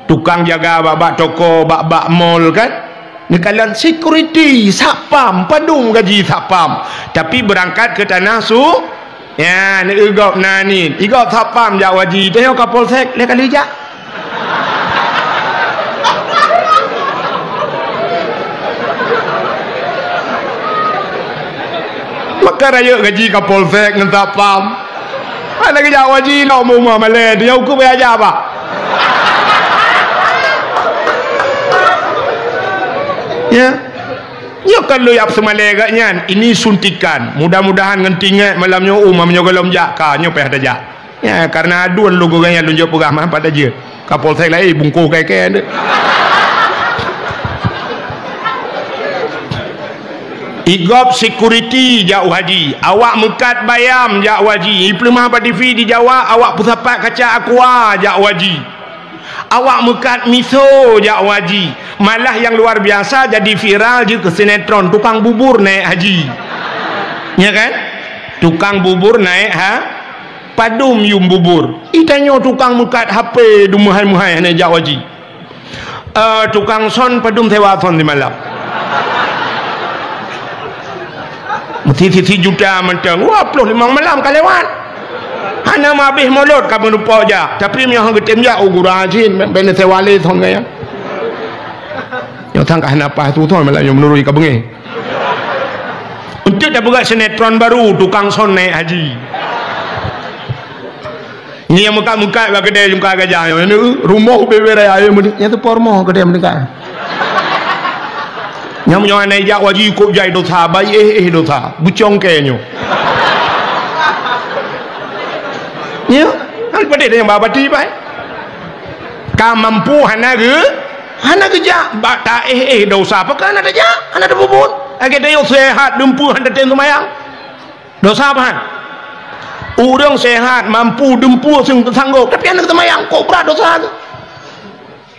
tukang jaga bak toko bak mall kan ni kalian security sapam padung gaji sapam tapi berangkat ke tanah su ya ni igop nani igop sapam jak waji teh kapolsek le kali jak maka raya gaji kapolsek ngan sapam ada jak waji nak mau male dia hukum aja apa ya kalau yang semalai agaknya ini suntikan mudah-mudahan ngentingat malamnya mamanya golom jaka nyo peh daja ya karena aduan logo ganya lunjuk pegah pada je kapolsek lai bungku kai-kai igop security jauh haji awak mekat bayam jauh haji iplemah pada TV di Jawa awak pusapat kaca aqua jauh haji awak mekat miso jak waji malah yang luar biasa jadi viral je ke sinetron tukang bubur naik haji ya kan tukang bubur naik padum yum bubur itanya tukang mekat HP dumahai-muhai naik jak waji tukang son padum sewa son di malam mesti juta mentang wah 25 malam kalewat hana mabih mulut kamu lupa aja tapi yang getem ya ugura jin ben sewale thon gaya yang tangkah napa tu thon malah yang menurui ka bengi untuk dah buat sinetron baru tukang son naik haji ni yang muka-muka bagi kedai jumpa gajah ni rumah beberai ayo yang tu pormo kedai mendekat yang naik jak wajib kok jai dosa baik dosa bucong kenyo ya kan pada yang babati baik ka mampu hana geja bata dosa apa kan ada ja hana ada bubut age dayo sehat dempu handa ten sumayang dosa apa urang sehat mampu dempu sanggup tapi hana sumayang kok berat dosa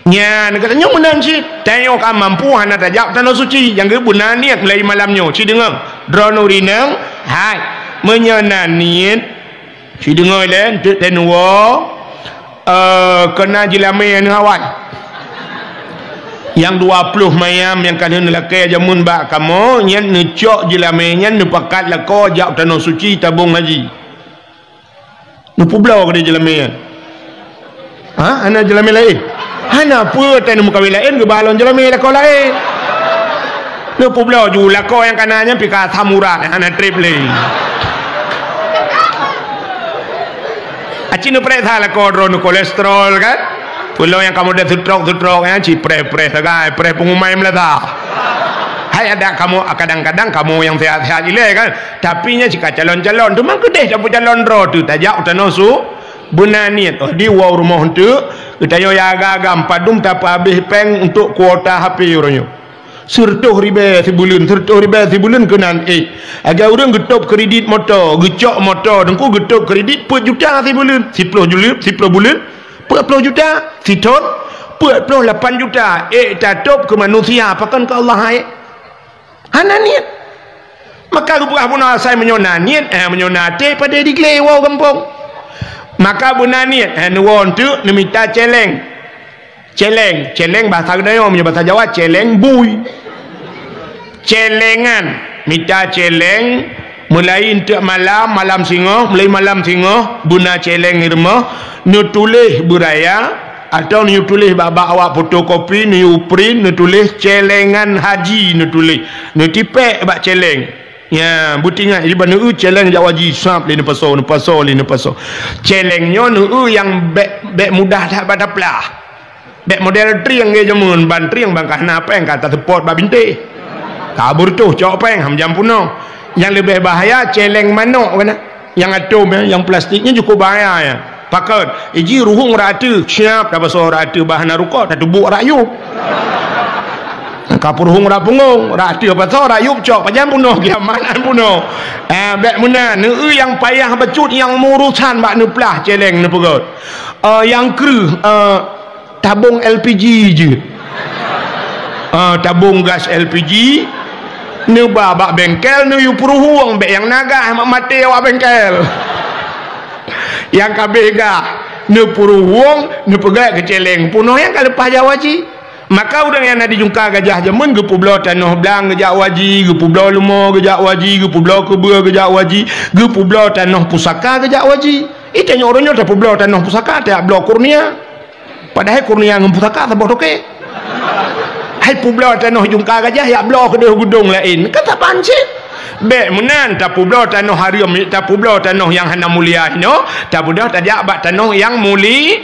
nya negara nyo menang si tayo ka mampu hana tajak tanah suci yang ge bunan niat mulai malamnyo si dengang dronurinang hai menyenaniat si dengar len tenwo kena jilame yang hawan yang 20 mayam yang kadang lelaki jamun bak kamu nyen necok jilame nyen nepakat lako jak tanah suci tabung haji nupu blau ke jilame ana jilame lain hana apa tan muka lain ke balon jilame lako lain nupu blau ju lako yang kananya pika samurai hana trip lain acinu pre thala kodron kolesterol kan pulau yang kamu dah tutrok ya ci pre sagai pre pengumai melata hai ada kamu kadang-kadang kamu yang sehat-sehat ile kan tapi nya jika calon-calon tu mang kedeh dapat calon ro tu tajak utanosu bunaniat di wow rumah tu utayo ya agam padum tapa habis peng untuk kuota HP uronyo surtuh ribe sebulan kenan agar orang getup kredit motor gecok motor dengku getup kredit 10 juta sebulan 10 bulan 40 juta siton 48 juta tatup ke manusia apakan ke Allah hai hana niat maka rupanya pun saya menyonaniat menyonate pada diklewau kampung maka bunaniat nuwon tu nemita celeng celeng bahasa Dayak punya bahasa Jawa celeng bui. Celengan mita celeng mulai untuk malam singoh, mulai malam singoh buna celeng irma nu tulis buraya atau nu tulis baba awak fotokopi nu print nu tulis celengan haji nu tulis nu tipek bak celeng ya butingan di banu celeng Jawa haji sap ni paso celengnya nu yang bek mudah dak pada plah bek model triang ge jamun ban triang bangkah na peng kata tepot ba binte kabur tu cok peng ham jam puno yang lebih bahaya celeng manok kena yang atom yang plastiknya cukup bahaya ya pakat iji ruhung ratu siap dah pasal ratu bahan ruko tak tubuk rayup kapur hung rapungung ratu pasal rayup cok pajam puno kiamanan puno bek muna nu yang payah becut yang murusan bak nu plah celeng nu pegot yang kru tabung LPG je tabung gas LPG ni babak bengkel ni yu puruhuang bek yang naga mak mati awak bengkel yang kabega ni puruhuang ni pegat ke celeng punoh yang kalau lepas Jawa ji maka orang yang ada jungka gajah jamun ke pulau tanah belang ke Jawa ji ke pulau Lumo ke Jawa ji ke pulau Kebua ke Jawa ji ke pulau tanah pusaka ke Jawa ji itanya orangnya tak pulau tanah pusaka tak pulau Kurnia padahal kurnia ngem pusaka tak bodoh ke hai pulau tanah jungka gajah ya pulau ke gudung lain kata pancit bek menan tak pulau tanah haram tak pulau tanah yang hana mulia no tak pulau tak abak tanah yang muli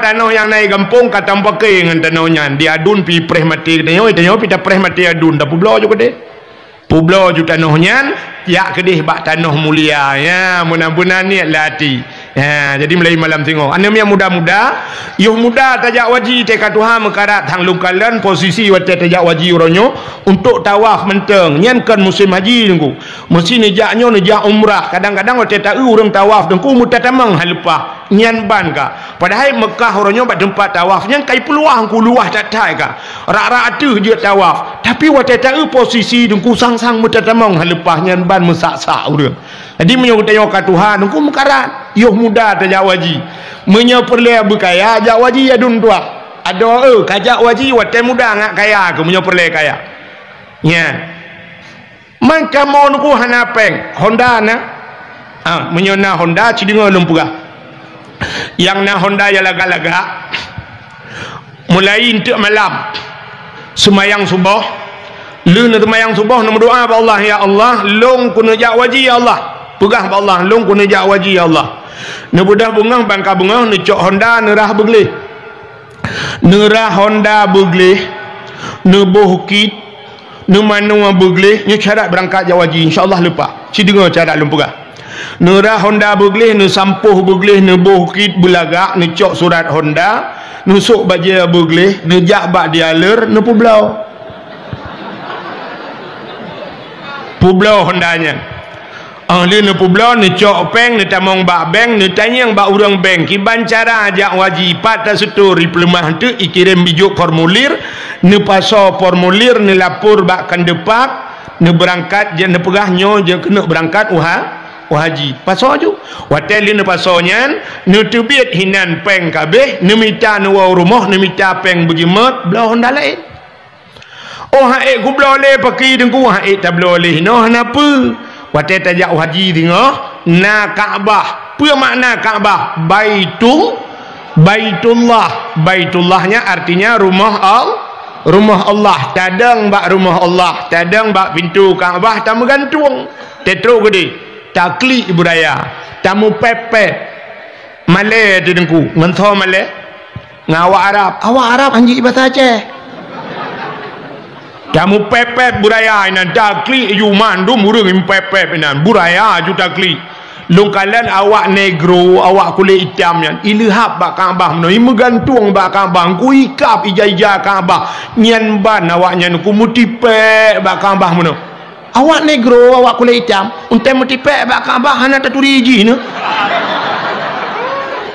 tanah yang naik kampung kata pakai dengan tanahnya diadun pi preh mati tanah pi tak preh mati adun tak pulau juga deh pulau ju tanahnya ya kedih bak tanah mulia ya mudah-mudahan ni lati jadi mulai malam tengok anda yang muda-muda yuh muda tajak waji teka Tuhan mekarat hang lungkalan posisi wate tajak waji uronyo untuk tawaf menteng nyan kan musim haji nunggu mesti nejaknyo nejak umrah kadang-kadang wate tak urang tawaf dengku mutatamang halepah nyan ban ka padahal Mekah uronyo bak tempat tawaf nyan kai peluang ku luah tatai ka rak-rak atuh je tawaf tapi wate tak posisi dengku sang-sang mutatamang halepah nyan ban mesak-sak urang jadi menyebut tengok ke Tuhan nungku mekarat yuh muda tajak waji menyeperleh berkaya ajak waji adun tua ada kajak waji wate muda ngak kaya ke menyeperleh kaya nya maka mau nuku hanapeng Honda na menyona Honda cidenga lumpurah yang na Honda ya laga-laga mulai untuk malam semayang subuh lu nak semayang subuh nak berdoa pada Allah ya Allah long ku najak waji ya Allah pegah pada Allah long ku najak waji ya Allah ni budah bunga bangka bunga ni cok Honda nerah beglih nerah Honda beglih ni bohkit ni manua beglih ni syarat berangkat jawaji insyaAllah lupa cidenga syarat lumpurah nerah Honda beglih ni sampuh beglih ni bohkit belagak ni cok surat Honda ni sok baja beglih ni jak bak dialer ni publau Hondanya dia ni publau ni cok peng ni tamong bak bank ni tanya bak urang bank kiban cara ajak wajib tak setur pelemah tu ikirim bijuk formulir ni pasal formulir ni lapor bak kandepak ni berangkat je ni pegahnyo je kena berangkat haji pasal ju hotel ni pasalnya ni tebit hinan peng kabeh ni minta ni wau rumah ni minta peng begimat belah Honda lain haik ku boleh pakai dengku haik tak boleh no kenapa wate tajak haji tengok na Kaabah apa makna Kaabah baitullahnya artinya rumah Allah tadang bak rumah Allah tadang bak pintu Kaabah tak bergantung tetro gede tak klik budaya tamu pepe Malay tu dengku ngentho Malay ngawak Arab anjing bahasa Aceh kamu pepet buraya inan dakli you mandum urang pepet inan buraya ju dakli lungkalan awak negro awak kulit hitam yan ilhab bak Kaabah meno imegantung bak Kaabah ku ikap ija-ija Kaabah nyan ban awak nyan ku mutipe bak Kaabah meno awak negro awak kulit hitam unte mutipe bak Kaabah hana taturi ji ne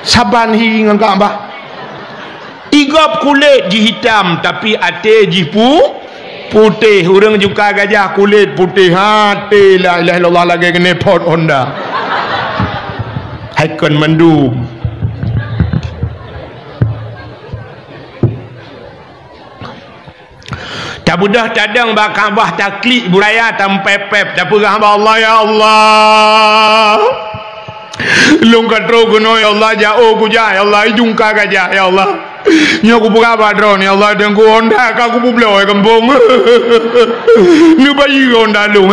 saban hi ngan Kaabah igap kulit ji hitam tapi ate ji putih orang juga gajah kulit putih hati la ilaha illallah lagi kena pot Honda haikon mandum tak budah tadang bak Kaabah taklik buraya tampepep tak perah Allah ya Allah long katro kuno ya Allah jauh ku ja ya Allah jungka kaja ya Allah nya ku buka badron ya Allah dengku Honda ka ku bublo kampung nu bayi Honda long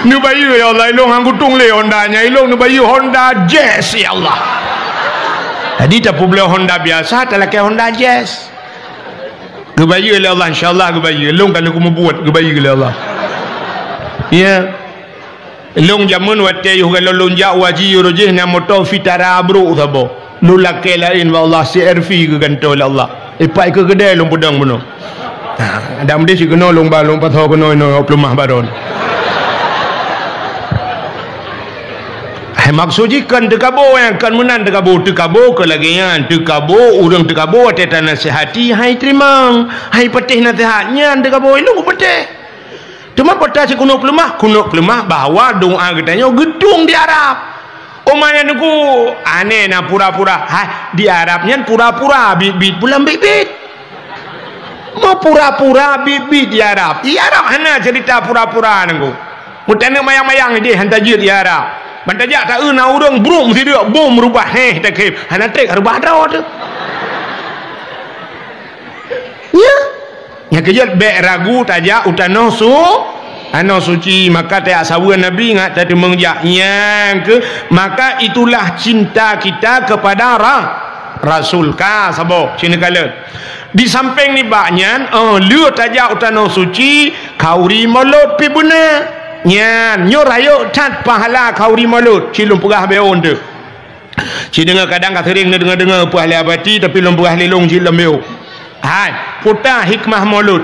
nu bayi ya Allah long aku tung le Honda nya long nu bayi Honda Jazz ya Allah tadi tak bublo Honda biasa tak laki Honda Jazz gebayi oleh Allah insyaallah gebayi long kalau aku mau buat gebayi oleh Allah ya long jamun wate yo kalau long ja waji rojih na moto fitara bro sabo lu laki lain wallah CRV ke ganto oleh Allah ipai ke kedai long pedang buno ada mesti si kena long balong patho kena no plumah baron maksud jikan tekabo yang kan menan tekabo ke lagi yang tekabo urang tekabo teta nasihati hai terima hai petih nasihatnya tekabo ilmu petih cuma peta si kuno kelemah bahawa doa katanya gedung di Arab omanya nuku aneh na pura-pura hai di Arabnya pura-pura bibit bulan bibit mau pura-pura bibit di Arab hana cerita pura-pura nunggu mutane mayang-mayang dia hantajir di Arab bantajak tak na urang brum si dia bom rubah tak kep hanatek rubah dah tu ya kejat be ragu tajak utano ano suci maka tak sawan nabi ngat tadi mengjak ke maka itulah cinta kita kepada rasul ka sabo sini kala di samping ni baknya lu tajak utano suci kauri mulut pi buna nyan nyorayo tat pahala kauri mulut cilum pegah beon tu ci dengar kadang kat sering dengar pahala abati tapi lum pegah lelong cilum beo hai putar hikmah mulut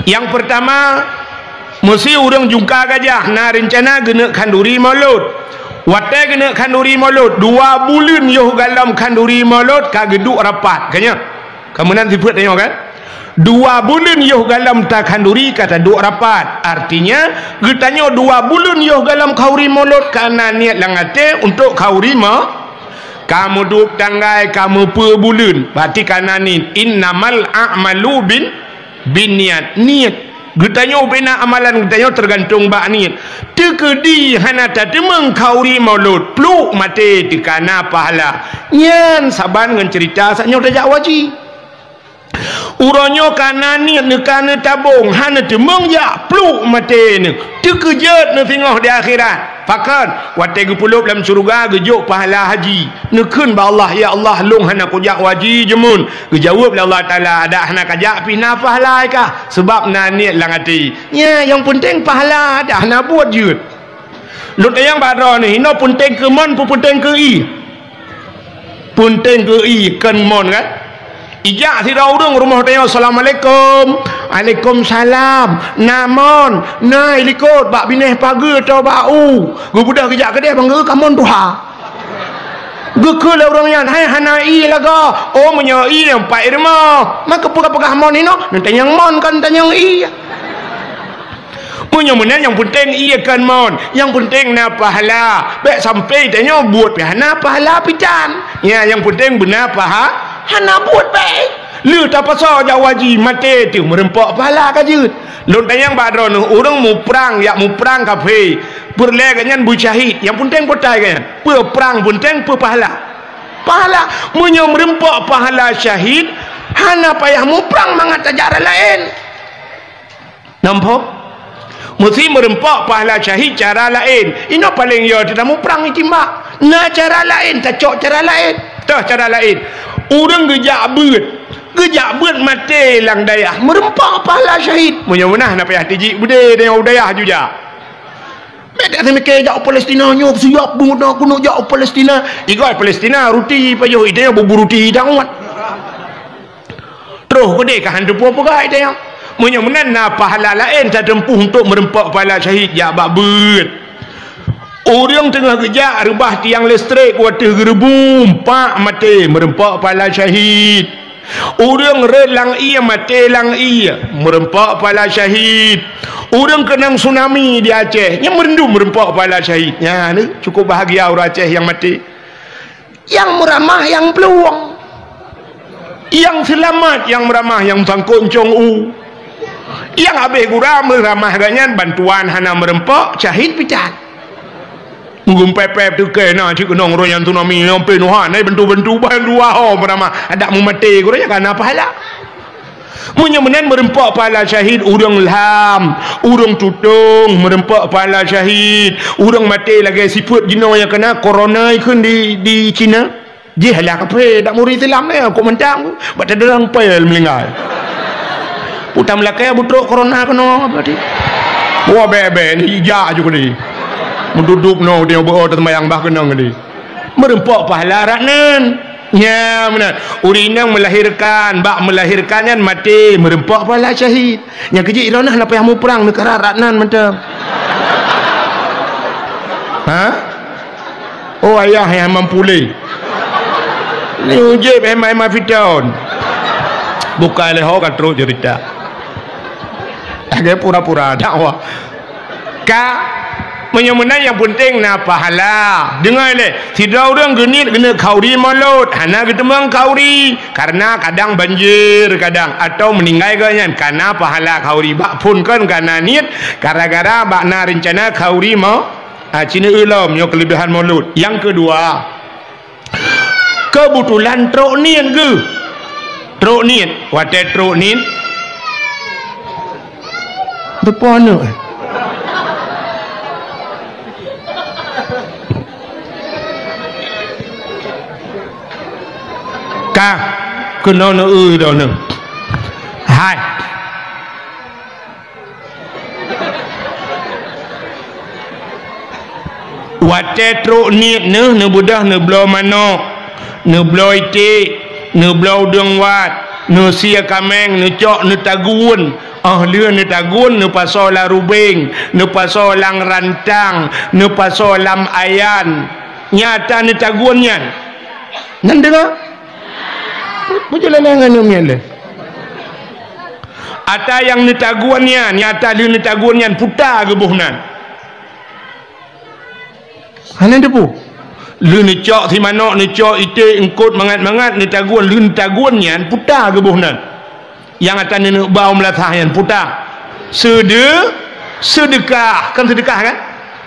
yang pertama mesti urang jungka gajah na rencana gena kanduri mulut wate gena kanduri mulut 2 bulan yo galam kanduri mulut kageduk rapat kanya kamu nanti buat tengok kan 2 bulan yoh galam tak kanduri kata duk rapat artinya getanya 2 bulan yoh galam kauri mulut karena niat langate untuk kauri kamu duk tanggai kamu per bulan berarti karena ni innamal a'malu bin niat getanya bina amalan getanya tergantung bak niat tekedi hana tadi mengkauri mulut pluk mati dikana pahala nyan saban dengan cerita saknya udah jak wajib uronyo kana ni nekana tabung hana temeng ya pluk mati ni tekejat ni tengok di akhirat pakan wate gepulup dalam surga gejuk pahala haji nekun ba Allah ya Allah long hana kujak waji jemun gejawab Allah taala ada hana kajak pina pahala ka sebab na niat lang hati ya yang penting pahala dah hana buat je lut yang badra ni no penting ke mon penting ke i penting ke i kan mon kan ijak si raudung rumah tanya assalamualaikum waalaikumsalam namon nai likut bak bineh pagi atau bau gue budak kejak ke dia bangga kamon tuha gue ke lah orangnya hai hanai laga oh menyai yang pak irma maka pegah-pegah mon ini nanti yang mon kan tanya yang iya punya mana yang penting iya kan mon yang penting na pahala baik sampai tanya buat hana pahala pitan ya yang penting benar pahala hana buat baik lu tak pasal jak wajib mati tu merempak pahala kajut lu tanyang badron orang mu perang kafe berlegannya bu syahid yang penting potai kan perang penting pahala munyo merempak pahala syahid hana payah mu perang mangat ajaran lain nampak mesti merempak pahala syahid cara lain ini paling ya tidak mu perang itimbak na cara lain tak cok cara lain tah cara lain orang gejak beut mati lang dayah merempak pahala syahid munyah-munyah nak payah tiji bude dengan udayah juga beda sama kejak Palestina nyok siap bunga kuno jak Palestina ikai Palestina ruti payo idenya bubu ruti dangwat terus gede ka hantu apa gai dia munyah-munyah na pahala lain tak tempuh untuk merempak pahala syahid jak bak beut orang tengah kejak rebah tiang listrik wadah gerebum pak mati merempak pahala syahid orang relang ia mati lang ia merempak pahala syahid orang kenang tsunami di Aceh yang merendu merempak pahala syahid ya ni cukup bahagia orang Aceh yang mati yang meramah yang peluang yang selamat yang meramah yang sangkut cong yang habis gurau meramah ganyan bantuan hana merempok syahid picat mungkin pepep tu kena cik kenong royan tu nami sampai nuhan bentu-bentu bantu ho meramah ada mu mati gurau kana pahala munyamunan merempok pahala syahid urang ilham urang tutung merempok pahala syahid urang mati lagi siput jino yang kena corona ikun di China jihlah kape dak murid Islam ni aku mentang buat ada orang pel melinggal putam lakai butruk corona kena berarti wah bebe ni ija juga ni menduduk no dia beror temayang bah kena ni merempok pahala raknan ya benar urinang melahirkan bak melahirkan kan mati merempok pahala syahid yang kecil iranah nak payah mu perang negara raknan mentang ha oh ayah yang mampulih ni ujib emang fiton bukan leho kan terus cerita agak pura-pura dakwah ka menyemenang yang penting na pahala dengar le tidak orang genit kena kauri malut hana ketemang kauri karena kadang banjir kadang atau meninggal ganyan karena pahala kauri bak pun kan karena niat gara-gara bak na rencana kauri mau Cina ulam yang kelebihan malut yang kedua kebetulan truk niat ke truk niat wate truk niat berpana ka kena na dah na hai wate truk niat ne budah ne blow manok ne blow itik ne blow dong wat ne sia kameng ne cok ne tagun lưa ne tagun ne paso la rubing ne paso lang rantang ne paso lam ayan nyata ne tagunnya nan dengar berjalan dengan miale ata yang ne tagunnya nyata lưa ne tagunnya putar gebuhnan hanan debu lưa ne cok thi manok ne cok ite engkut mangat-mangat ne tagun lưa ne tagunnya putar gebuhnan yang akan nenek bau melatah yang putar sedekah kan sedekah kan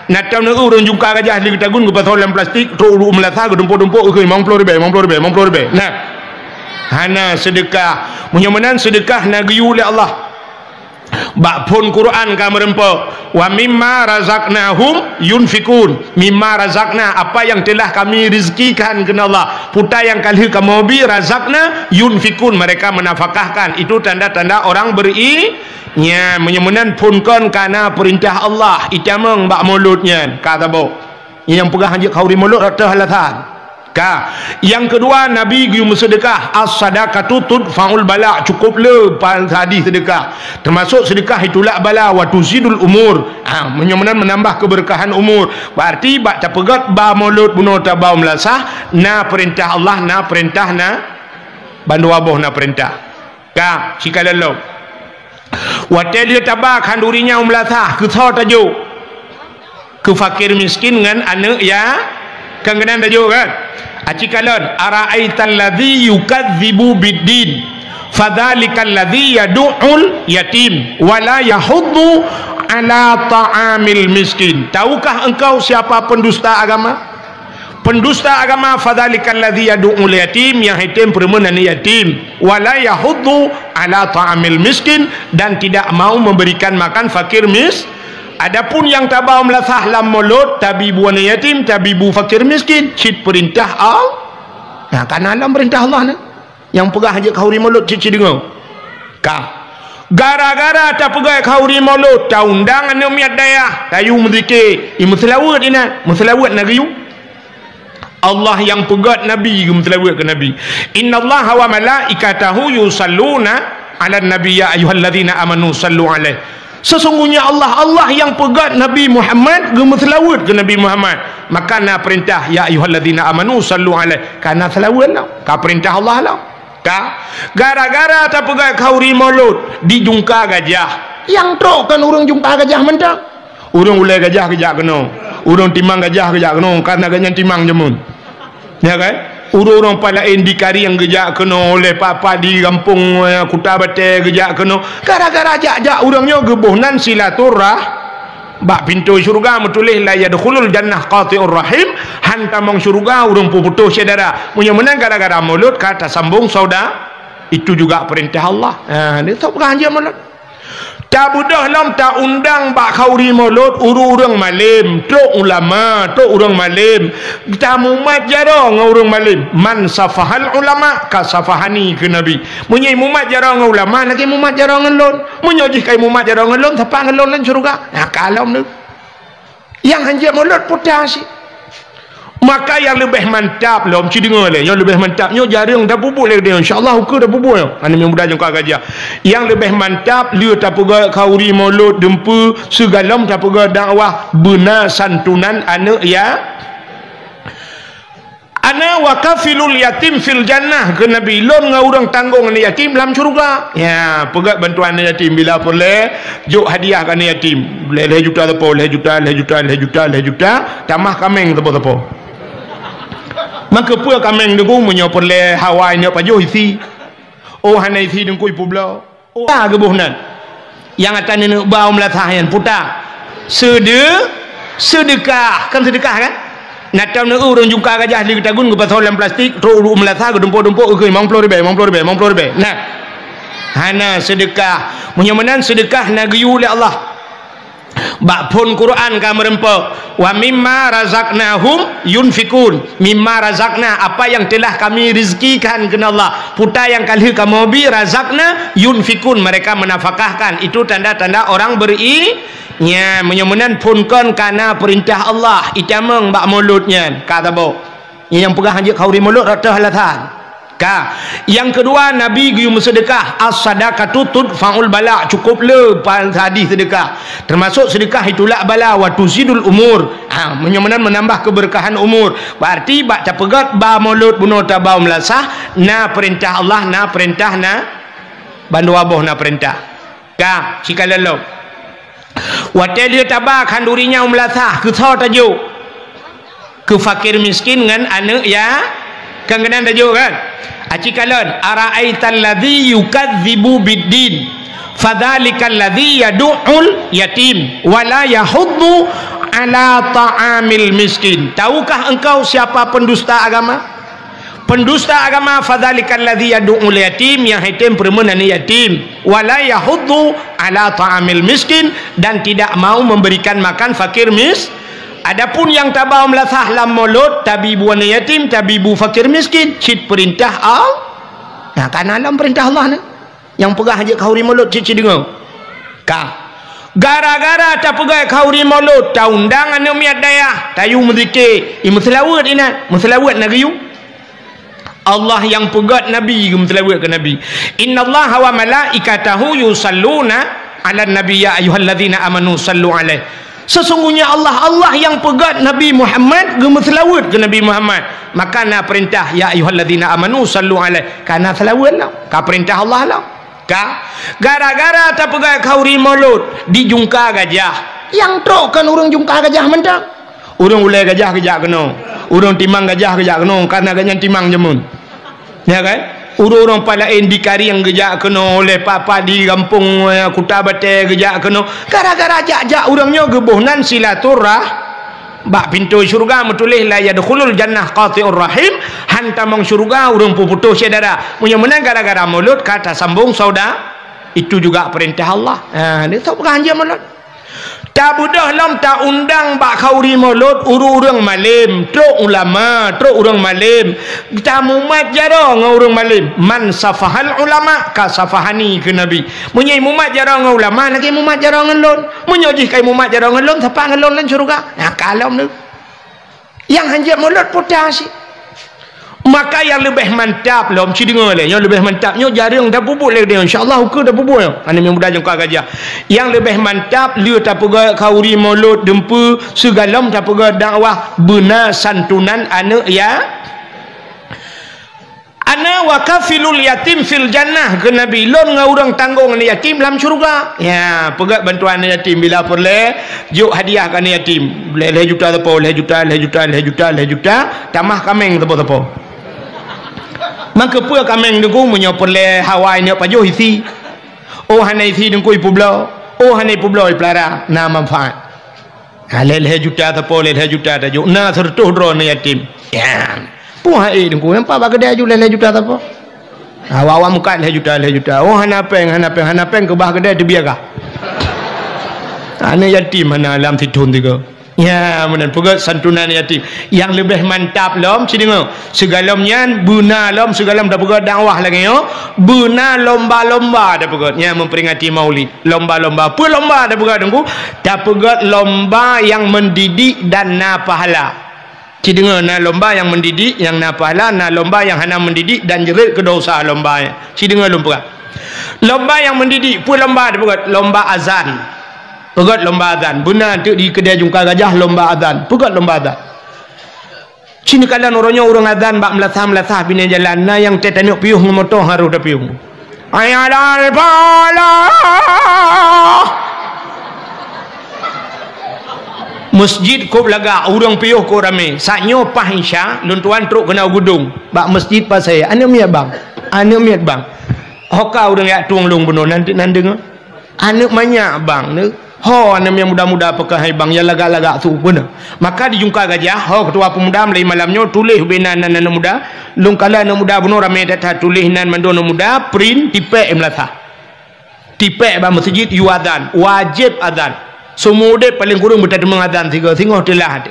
nak tahu nak urang jungka gajah di tagun ke pasolan plastik ru melatah ke dumpuk-dumpuk ke 50 ribu nah hana sedekah munyamunan sedekah na giyu oleh Allah bak pun Quran ka merempa wa mimma razaqnahum yunfikun mimma razaqna apa yang telah kami rezekikan kena Allah putar yang kali kamu bi razaqna yunfikun mereka menafkahkan itu tanda-tanda orang nya menyemunan pun kon kana perintah Allah itamang bak mulutnya kata bo yang pegah hajat kauri mulut atau halatan ka yang kedua Nabi gium sedekah as-sadaqatu tudfa'ul bala cukup le hadis sedekah termasuk sedekah itulah bala wa tuzidul umur menyemunan menambah keberkahan umur berarti bak tapegat ba mulut bunuh tabau melasah na perintah Allah na perintah na bandu aboh na perintah ka sikalalo wa tadi tabak handurinya melasah ke thot tajuk ke fakir miskin dengan anak ya kangenan tajuk kan acikalan ara'aital ladzi yukadzibu biddin fadzalikal ladzi yad'ul yatim wala yahuddu ala ta'amil miskin tahukah engkau siapa pendusta agama fadzalikal ladzi yad'ul yatim yang yatim perempuan yatim wala yahuddu ala ta'amil miskin dan tidak mau memberikan makan fakir adapun yang tabau melasah lam mulut tabibu anak yatim tabibu fakir miskin cit perintah Allah nah kan alam perintah Allah nah yang pegah aja kauri mulut cit dengar ka gara-gara tak pegah kauri mulut ta undang anu miat daya tayu menzikir muslawat ina muslawat nagiyu Allah yang pegat nabi muslawat ke nabi innallaha wa malaikatahu yusalluna ala nabi ya ayyuhalladzina amanu sallu alaihi sesungguhnya Allah yang pegat Nabi Muhammad gemeselawat ke Nabi Muhammad maka na perintah ya ayyuhalladzina amanu sallu alaihi kana selawat lah ka perintah Allah lah ka gara-gara tak pegat kauri mulut dijungka gajah yang trok kan orang jungka gajah mentang orang ulai gajah kejak kena orang timang gajah kejak kena karena gajah timang jemun ya kan Urang-urang palain di kari yang gejak kena oleh papa di kampung Kuta Bate gejak kena gara-gara ajak-ajak urangnya gebuhnan silaturah bak pintu syurga metulih la yadkhulul jannah qati'ur rahim hantamong syurga urang puputus saudara punya menang gara-gara mulut kata sambung saudara itu juga perintah Allah. Dia tak berganjil mulut tak budah lam tak undang bak khauri mulut urang malim tok ulama tok urang malim kita mumat jarang urang malim man safahal ulama ka safahani ke nabi munyai mumat jarang ulama lagi mumat jarang ngelon munyojih kai mumat jarang ngelon tapak ngelon lan syurga kalau ni yang hanjak mulut putasi maka yang lebih mantap lah mesti dengar le yang lebih mantapnya jarang dah bubuk le dia insyaallah hukum dah bubuk ana yang mudah jangka gajah yang lebih mantap liu tak pega khauri mulut dempu segalam tak pega dakwah benar santunan anak ya ana wakafilul yatim fil jannah ke nabi lon ngaurang tanggung anak yatim dalam syurga ya pegat bantuan anak yatim bila boleh juk hadiah kan anak yatim boleh juta tepo juta tamah kameng tepo maka pua kameng dengung menyopor le Hawaii nya pajuh isi oh hanai isi dengkui publo oh gebuhnan yang atan ni bau melatah yang putar sedekah kan sedekah kan natam nu urang jungka gajah di tagun ke pasal lem plastik ro melatah ke dempo-dempo ke 50 ribu nah hana sedekah munyaman sedekah nagyu oleh Allah bak pun Quran ka merempa wa mimma razaqnahum yunfikun mimma razaqna apa yang telah kami rezekikan kepada Allah puta yang kali kamu bi razaqna yunfikun mereka menafkahkan itu tanda-tanda orang nya menyemenan punkan karena perintah Allah itameng bak mulutnya kata bo yang pegah hanjik khauri mulut ratah latan yang kedua Nabi gium sedekah as-sadaqatu tudfa'ul bala cukup le hadis sedekah termasuk sedekah itulah bala wa tuzidul umur menyemenan menambah keberkahan umur berarti bak tapegat ba mulut bunuh tabau melasah na perintah Allah na perintah na bandu aboh na perintah cikalalo watel dia tabak handurinya melasah ke tho tajuk ke fakir miskin ngan anak ya kangenan tajuk kan acikalon ara'aital ladzi yukadzibu biddin fadzalikal ladzi yad'ul yatim wala yahuddu ala ta'amil miskin tahukah engkau siapa pendusta agama fadzalikal ladzi yad'ul yatim yang yatim perempuan yatim wala yahuddu ala ta'amil miskin dan tidak mau memberikan makan fakir adapun yang tabau melasah lam mulut tabibu anak yatim tabibu fakir miskin cit perintah Allah nah kan alam perintah Allah ni yang pegah aja khauri mulut cit dengar gara-gara tak pegah khauri mulut ta undang anak miat daya tayu menzikir muslawat ina muslawat nagiyu Allah yang pegat nabi muslawat ke nabi innallaha wa malaikatahu yusalluna ala nabi ya ayyuhalladzina amanu sallu alaihi sesungguhnya Allah yang pegat Nabi Muhammad gemeselawat ke Nabi Muhammad maka na perintah ya ayyuhalladzina amanu sallu alaihi kana selawat lah ka perintah Allah lah gara-gara tak pegat khauri mulut dijungka gajah yang trok kan urang jungka gajah mentang urang ulai gajah kejak kena urang timang gajah kejak kena karena gajah timang jemun ya kan urang-urang palain di kari yang gejak kena oleh papa di kampung Kuta Bate gejak kena gara-gara ajak-ajak urangnya gebuhnan silaturah bak pintu syurga metulih la yadkhulul jannah qati'ur rahim hantamong syurga urang puputus saudara punya menang gara-gara mulut kata sambung saudara itu juga perintah Allah dia tak berganjil mulut tak budah lam tak undang bak khauri mulut urang malim tok ulama tok urang malim kita mumat jarang urang malim man safahal ulama ka safahani ke nabi munyai mumat jarang ulama lagi mumat jarang ngelon munyojih kai mumat jarang ngelon tapak ngelon lan syurga kalau ni yang hanjak mulut putasi maka yang lebih mantap lah mesti dengar le yang lebih mantapnya jarang dah bubuk le dia insyaallah hukum dah bubuk ana yang mudah jangka gajah yang lebih mantap liu tak pega khauri mulut dempu segalam tak pega dakwah benar santunan anak ya ana wakafilul yatim fil jannah ke nabi lon ngaurang tanggung anak yatim dalam syurga ya pegat bantuan anak yatim bila boleh juk hadiah kan anak yatim boleh juta tepo juta tamah kameng tepo maka pua kameng dengku menyoperle Hawaii ne pajo isi oh hanai isi dengku ipublo oh hanai publo iplara na manfaat halal juta tapo leh juta tajuk na sertuh drone yatim ya puha dengku nampak ba kedai ju leh juta tapo awak muka leh juta oh hanapeng ke bah kedai tu biarkah ana yatim mana alam tidun tiga ya menan pegat santunan yatim yang lebih mantap lom si dengar segalamnya buna lom segalam dah pegat dakwah lagi yo buna lomba-lomba dah pegat nya memperingati maulid lomba-lomba apa lomba dah pegat dengku dah pegat lomba yang mendidik dan na pahala si dengar na lomba yang mendidik yang na pahala na lomba yang hana mendidik dan jerit ke dosa lomba si dengar lomba yang mendidik apa lomba dah pegat lomba azan pegat lomba azan benar tu di kedai jungkar gajah lomba azan pegat lomba azan sini kalian orangnya orang azan bak melasah bina jalan na yang tetanuk piuh motor harus dah piuh ayalal bala masjid kop laga orang piuh ko rame saknyo pah insya luntuan truk kena gudung bak masjid pas saya anu miat bang hoka orang yak tuang long beno nanti nandeng anu banyak bang ne ho ana yang muda-muda apakah hai bang yang lagak-lagak tu pun maka di jungkar gajah ho ketua pemuda mulai malamnya tulis benan anak muda lung kala anak muda beno ramai data tulis nan mandono muda print tipek melatah tipek ba masjid yu adzan wajib adzan semua dia paling kurang berada mengadzan 3 tengok telah ada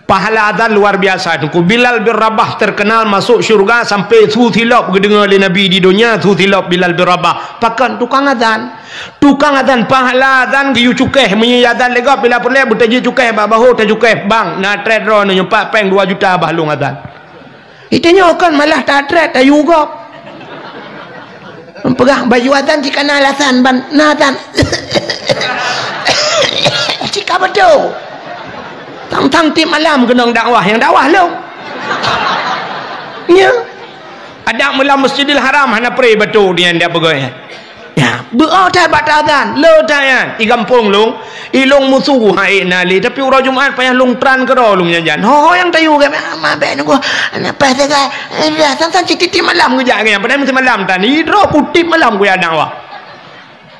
pahala adzan luar biasa tu Bilal bin Rabah terkenal masuk syurga sampai thu tilap dengar oleh Nabi di dunia thu tilap Bilal bin Rabah pakan tukang adzan pahala adzan giyu cukeh menyi adzan lega bila perle bertaji cukeh babahu ta cukeh bang na trade ro nyumpak peng 2 juta bahlung adzan itanya kan malah ta trade ta juga pegang baju adzan jika na alasan ban na adzan jika betul tang tim malam kena dakwah yang dakwah lo ya ada mula Masjidil Haram hana pray betul dia ndak pegai ya berau tai batazan lo tayan i kampung long ilong musuh hai nali tapi urang Jumaat payah long tran ke ro long nyanjan ho yang tayu ke ma be nunggu apa saja ya sang citi malam ke jak yang padahal mesti malam tani ro putih malam ku dakwah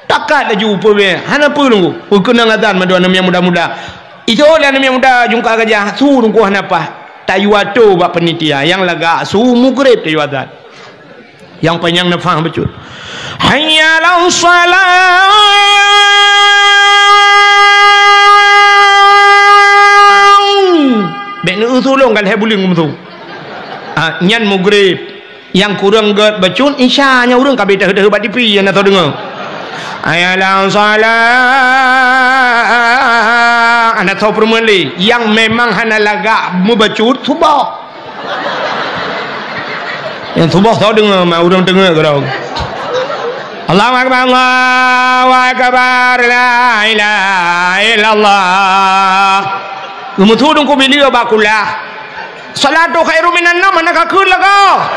takat laju pe hana pe nunggu kena ngazan madu yang muda-muda itu lah yang muda jungkar gajah su nunggu hanapa tayu atu bak penitia yang laga su mugrib tayu adzan yang panjang nak faham betul hayya lau salat benu tolong kan hebuling tu nyan mugrib yang kurang get bacun insya nya urang kabeh dah hebat dipi yang nak dengar hayya lau salat anak tahu permuli yang memang hana laga mubacut subah yang subah tahu dengar mah orang dengar kau Allahu akbar Allahu akbar la ilaha illallah umutu dong ko bili bakulah salatu khairu minan nam mana kakun laga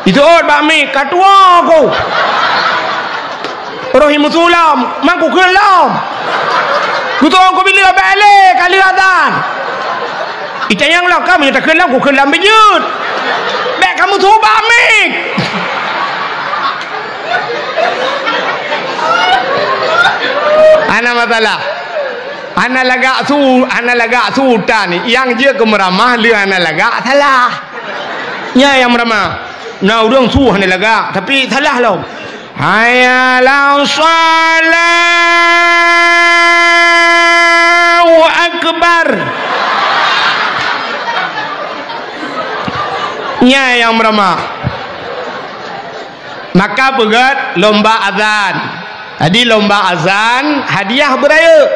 itu bakmi katua ko rohimusulam mangku kelam kutung ko bila balik kali adzan itayang lah kami tak kelam ku kelam bejut bek kamu tu bamik ana masalah ana laga su tani yang dia kemeramah li ana laga salah nya yang meramah na urang su ana laga tapi salah lo hayya lau Allahu akbar nya yang meramah maka pegat lomba azan jadi lomba azan hadiah beraya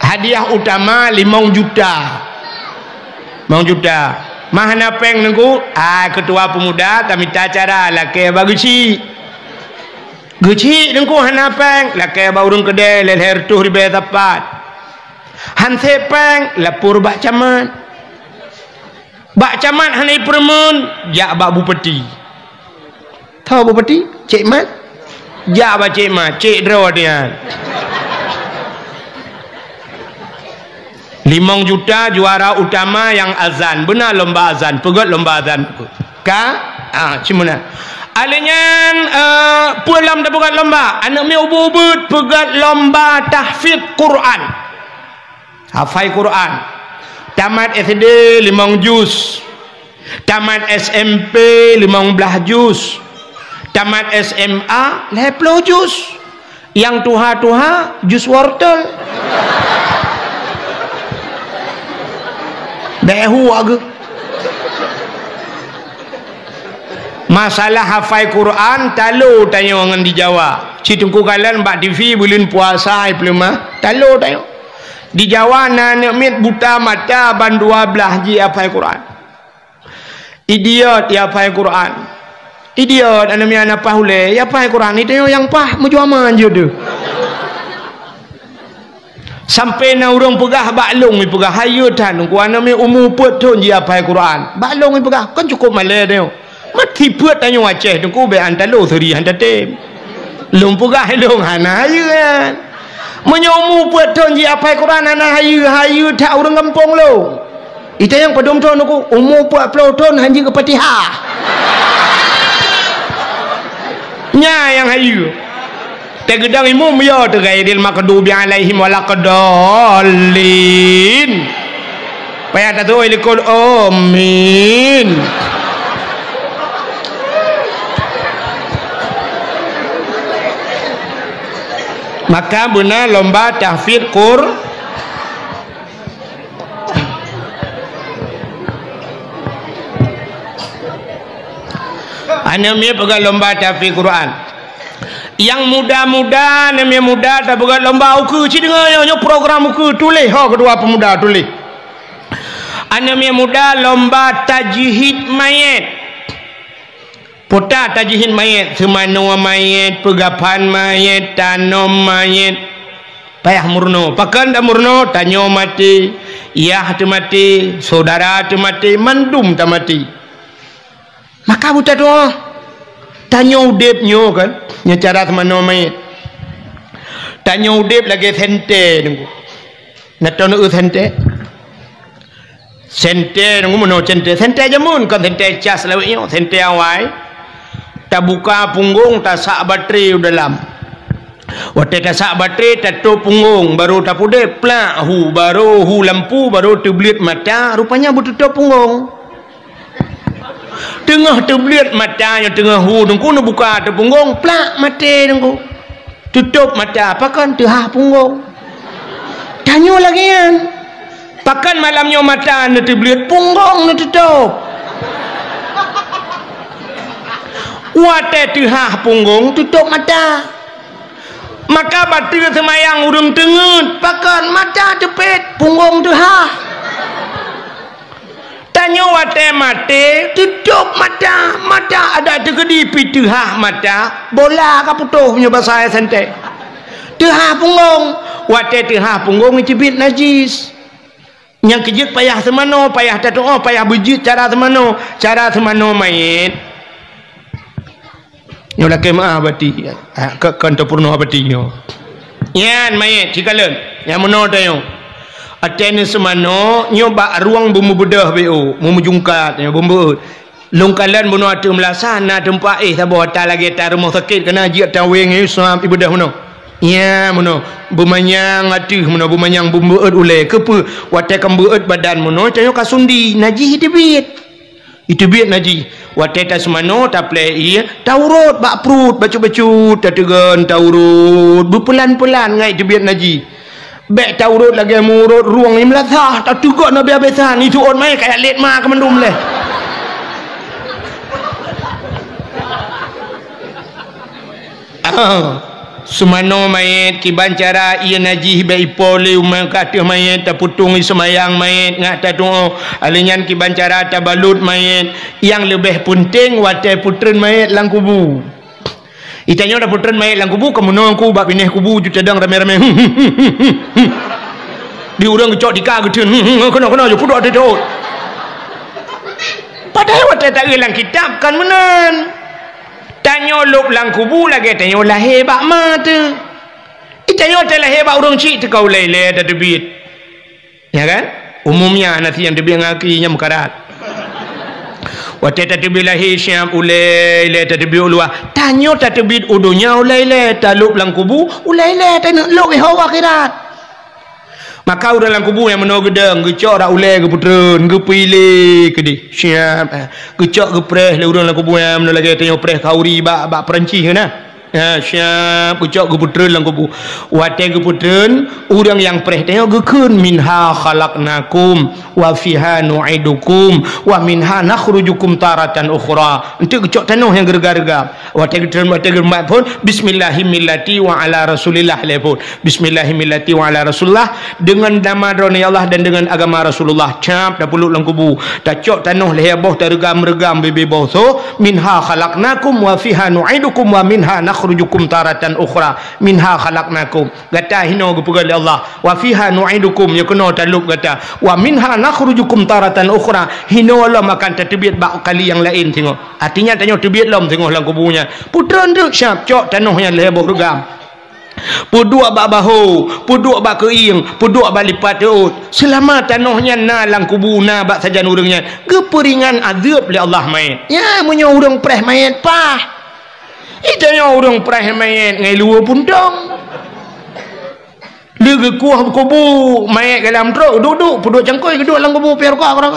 hadiah utama 5 juta mahana peng nengku ketua pemuda kami tak cara laki bagusi guci nengku hana peng laki baurung kedai leher tuh ribe tapat hanse peng lapur bak camat hanai permen jak bak bupati tahu bupati cik mat jak bak cik mat cik draw dia 5 juta juara utama yang azan benar lomba azan pegot lomba azan Cimuna. Alinyan pulam dah pegat lomba. Anak mi ubud pegat lomba tahfidz Quran. Hafal Quran. Tamat SD 5 juz. Tamat SMP 15 juz. Tamat SMA 20 juz. Yang tuha-tuha juz wortel. Behu aga. Masalah hafal Quran talu tanya orang di Jawa. Citungku kalian mbak TV bulan puasa peluma. Talu tanya. Di Jawa anak mit buta mata ban 12 ji hafal Quran. Idiot ya hafal Quran. Idiot anak mi anak pahule ya hafal Quran itu yang pah menjuama je tu. Sampai na urang pegah baklong mi pegah hayu tan ku anak mi umur put ton ji hafal Quran. Baklong mi pegah kan cukup malai dia. Mati put tanya Aceh tu ku be antalo seri hantate. Lung pegah long hana hayu kan. Menyomu put ton ji hafal Quran ana hayu tak urang kampung lo. Itu yang pedom ton aku umur 40 ton hanji ke Fatihah. Nya yang hayu. Tegedang imum ya tergairil makdubi alaihim walaqdallin. Payah tak tu ilikul amin. Maka benar lomba tahfidz Quran. Ana mi pegang lomba tahfidz Quran. Yang muda-muda namanya muda tak pegang lomba uku ci dengar yo program uku tulis kedua pemuda tulis. Ana mi muda lomba tajhid mayit. Pota tajhid mayit, semano mayit, pegapan mayit, tanom mayit. Payah murno, pakan dah murno, tanyo mati, iyah tu mati, saudara tu mati, mandum tu mati. Maka buta doa. Tanyo udip nyo kan, nya cara semano mayit. Tanyo udip lagi sente nunggu. Nato nu sente. Sente nunggu mano sente, sente jamun kan sente cas lawinyo, sente awai. Tak buka punggung tak sak bateri dalam. Waktu tak sak bateri tak tu punggung baru tak pude plak hu baru hu lampu baru terbelit mata rupanya bertutup punggung. Tengah terbelit mata yang tengah hu nunggu nu buka tu punggung plak mati nunggu. Tutup mata pakan tehah punggung. Tanyo lagi kan. Pakan malamnya mata nu terbelit punggung nu tutup. Wate tuhah punggung tutup mata. Maka batu semayang urung tengut pakan mata cepet punggung tuhah. Tanya wate mati tutup mata. Mata ada tegedi pituhah mata bola ka putuh punya bahasa sente. Tuhah punggung. Wate tuhah punggung cibit najis. Yang kejut payah semano, payah tato'o, payah bejut cara semano mayit. Nyo laki maaf bati kanto purno bati nyo yan mayit cikalan yang meno tayo aten semano nyo ba ruang bumbu bedah bo mumu jungkat nyo bumbu longkalan buno atu melasana tempat sabo ta lagi ta rumah sakit kena jiat taweng isam ibadah meno ya meno bumanyang atuh meno bumanyang bumbu eut ule kepe wate kambeut badan meno tayo kasundi najis itu biat naji wateta semano taple iya taurut bak perut bacu-bacu tategan taurut berpelan-pelan ngai itu biat naji bek taurut lagi murut ruang ni melasah tak tugak nabi abesan itu on mai kayak let ma ke mendum leh semano mayit kiban cara ia najih bai pole umang katih mayit taputung semayang mayit ngak tatuo alinyan kiban cara tabalut mayit yang lebih penting wate putren mayit lang kubu itanya dah putren mayit lang kubu kemuno ku bab pineh kubu ju cadang rame-rame di urang cok dika gedeun kena je kudu ada dot padahal wate tak ilang kitab kan menan. Tanyo lop lang kubu lagi tanyo lahir bak mata. Tanyo lahir bak urang cik tekau lele ada debit. Ya kan? Umumnya nanti yang debit ngaki nya mukarat. Wate tatbilahi syam ulai tatbi ulwa. Tanyo tatbid udunya ulai talup lang kubu ulai tanyo lok hawa akhirat. Maka orang dalam kubur yang menor gedeng gecok dak ulai ke putreun ke pilih ke di syam gecok ke preh le orang dalam kubur yang menor lagi tanyo preh kauri bak Perancis na. Syam gecok ke putreun dalam kubur. Wate ke putreun orang yang preh tanyo gekeun minha khalaqnakum wa fiha nu'idukum wa minha nakhrujukum taratan ukhra. Ente gecok tanah yang gergar-gergar. Wate germat pun bismillahimillati wa ala rasulillah lepun. Bismillahimillati wa ala rasulillah dengan nama drone Allah dan dengan agama Rasulullah. Cap dah puluk dalam kubur. Dah cok tanah leh boh tergam-regam bebe boh so minha khalaqnakum wa fiha nu'idukum wa minha nakhrujukum taratan ukhra. Minha khalaqnakum. Gata hino gepegal Allah. Wa fiha nu'idukum ya kena talup kata. Wa minha nakhrujukum taratan ukhra. Hino Allah makan terbiat bak kali yang lain tengok. Artinya tanya terbiat lom tengok dalam kuburnya. Putra nduk syap cok tanah yang leh boh regam. Puduk bak bahu, puduk bak keing, puduk bak lipat teut. Selama tanahnya na lang kubur na bak sajan urangnya. Keperingan azab oleh Allah main. Ya munyo urang preh main pah. Itanya urang preh main ngai luar pun dong. Lega kuah kubur main dalam truk duduk puduk cangkoi duduk dalam kubur piar kok orang.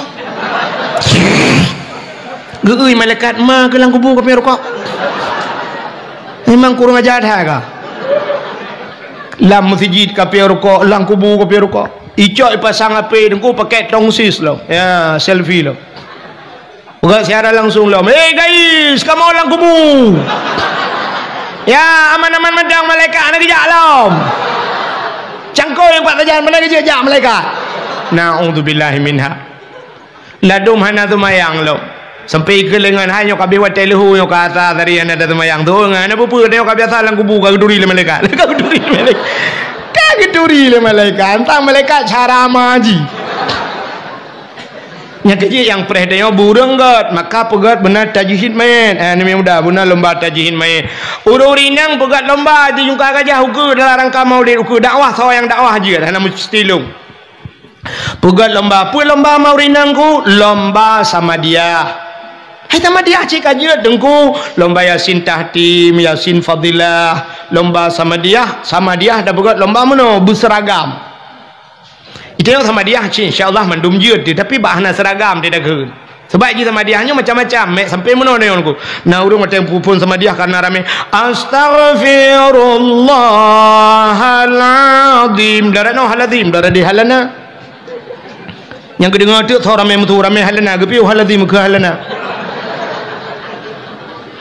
Geui malaikat ma ke dalam kubur ke piar kok. Memang kurang ajar dah ke? Lam masjid ka perko lang kubu ka perko icok ipasang ape dengku pakai tongsis lo ya selfie lo bukan siara langsung lo guys kamu lang kubu ya aman-aman medang malaikat nak kejak lo cangkoi yang pak tajan mana kejak malaikat na'udzubillahi minha ladum hana tumayang lo sampai ke lengan hanya kabe watai lehu yo kata dari anda ada temayang tu ngan apa pu dia kabe salang kubu ka geduri le malaikat ka geduri le malaikat ka geduri le malaikat entah malaikat cara maji nya keje yang preh dia burung got maka pegat benar tajhid main ni mudah benar lomba tajhid main ururinang pegat lomba di jungka gajah uku dalam rangka maulid uku dakwah yang dakwah je dah mesti long pegat lomba apa lomba maurinangku lomba sama dia. Hai sama dia cik aja dengku lomba yasin tahtim yasin fadilah lomba sama dia dah buat lomba mana berseragam itu yang sama dia cik insyaallah mandum je tapi bahana seragam dia dah ke sebab je sama dia hanya macam-macam mek sampai mana ni aku nah urang macam pun sama dia karena rame astaghfirullahaladzim darano haladzim daradi halana yang kedengar tu rame mutu rame halana gepiu haladzim ke halana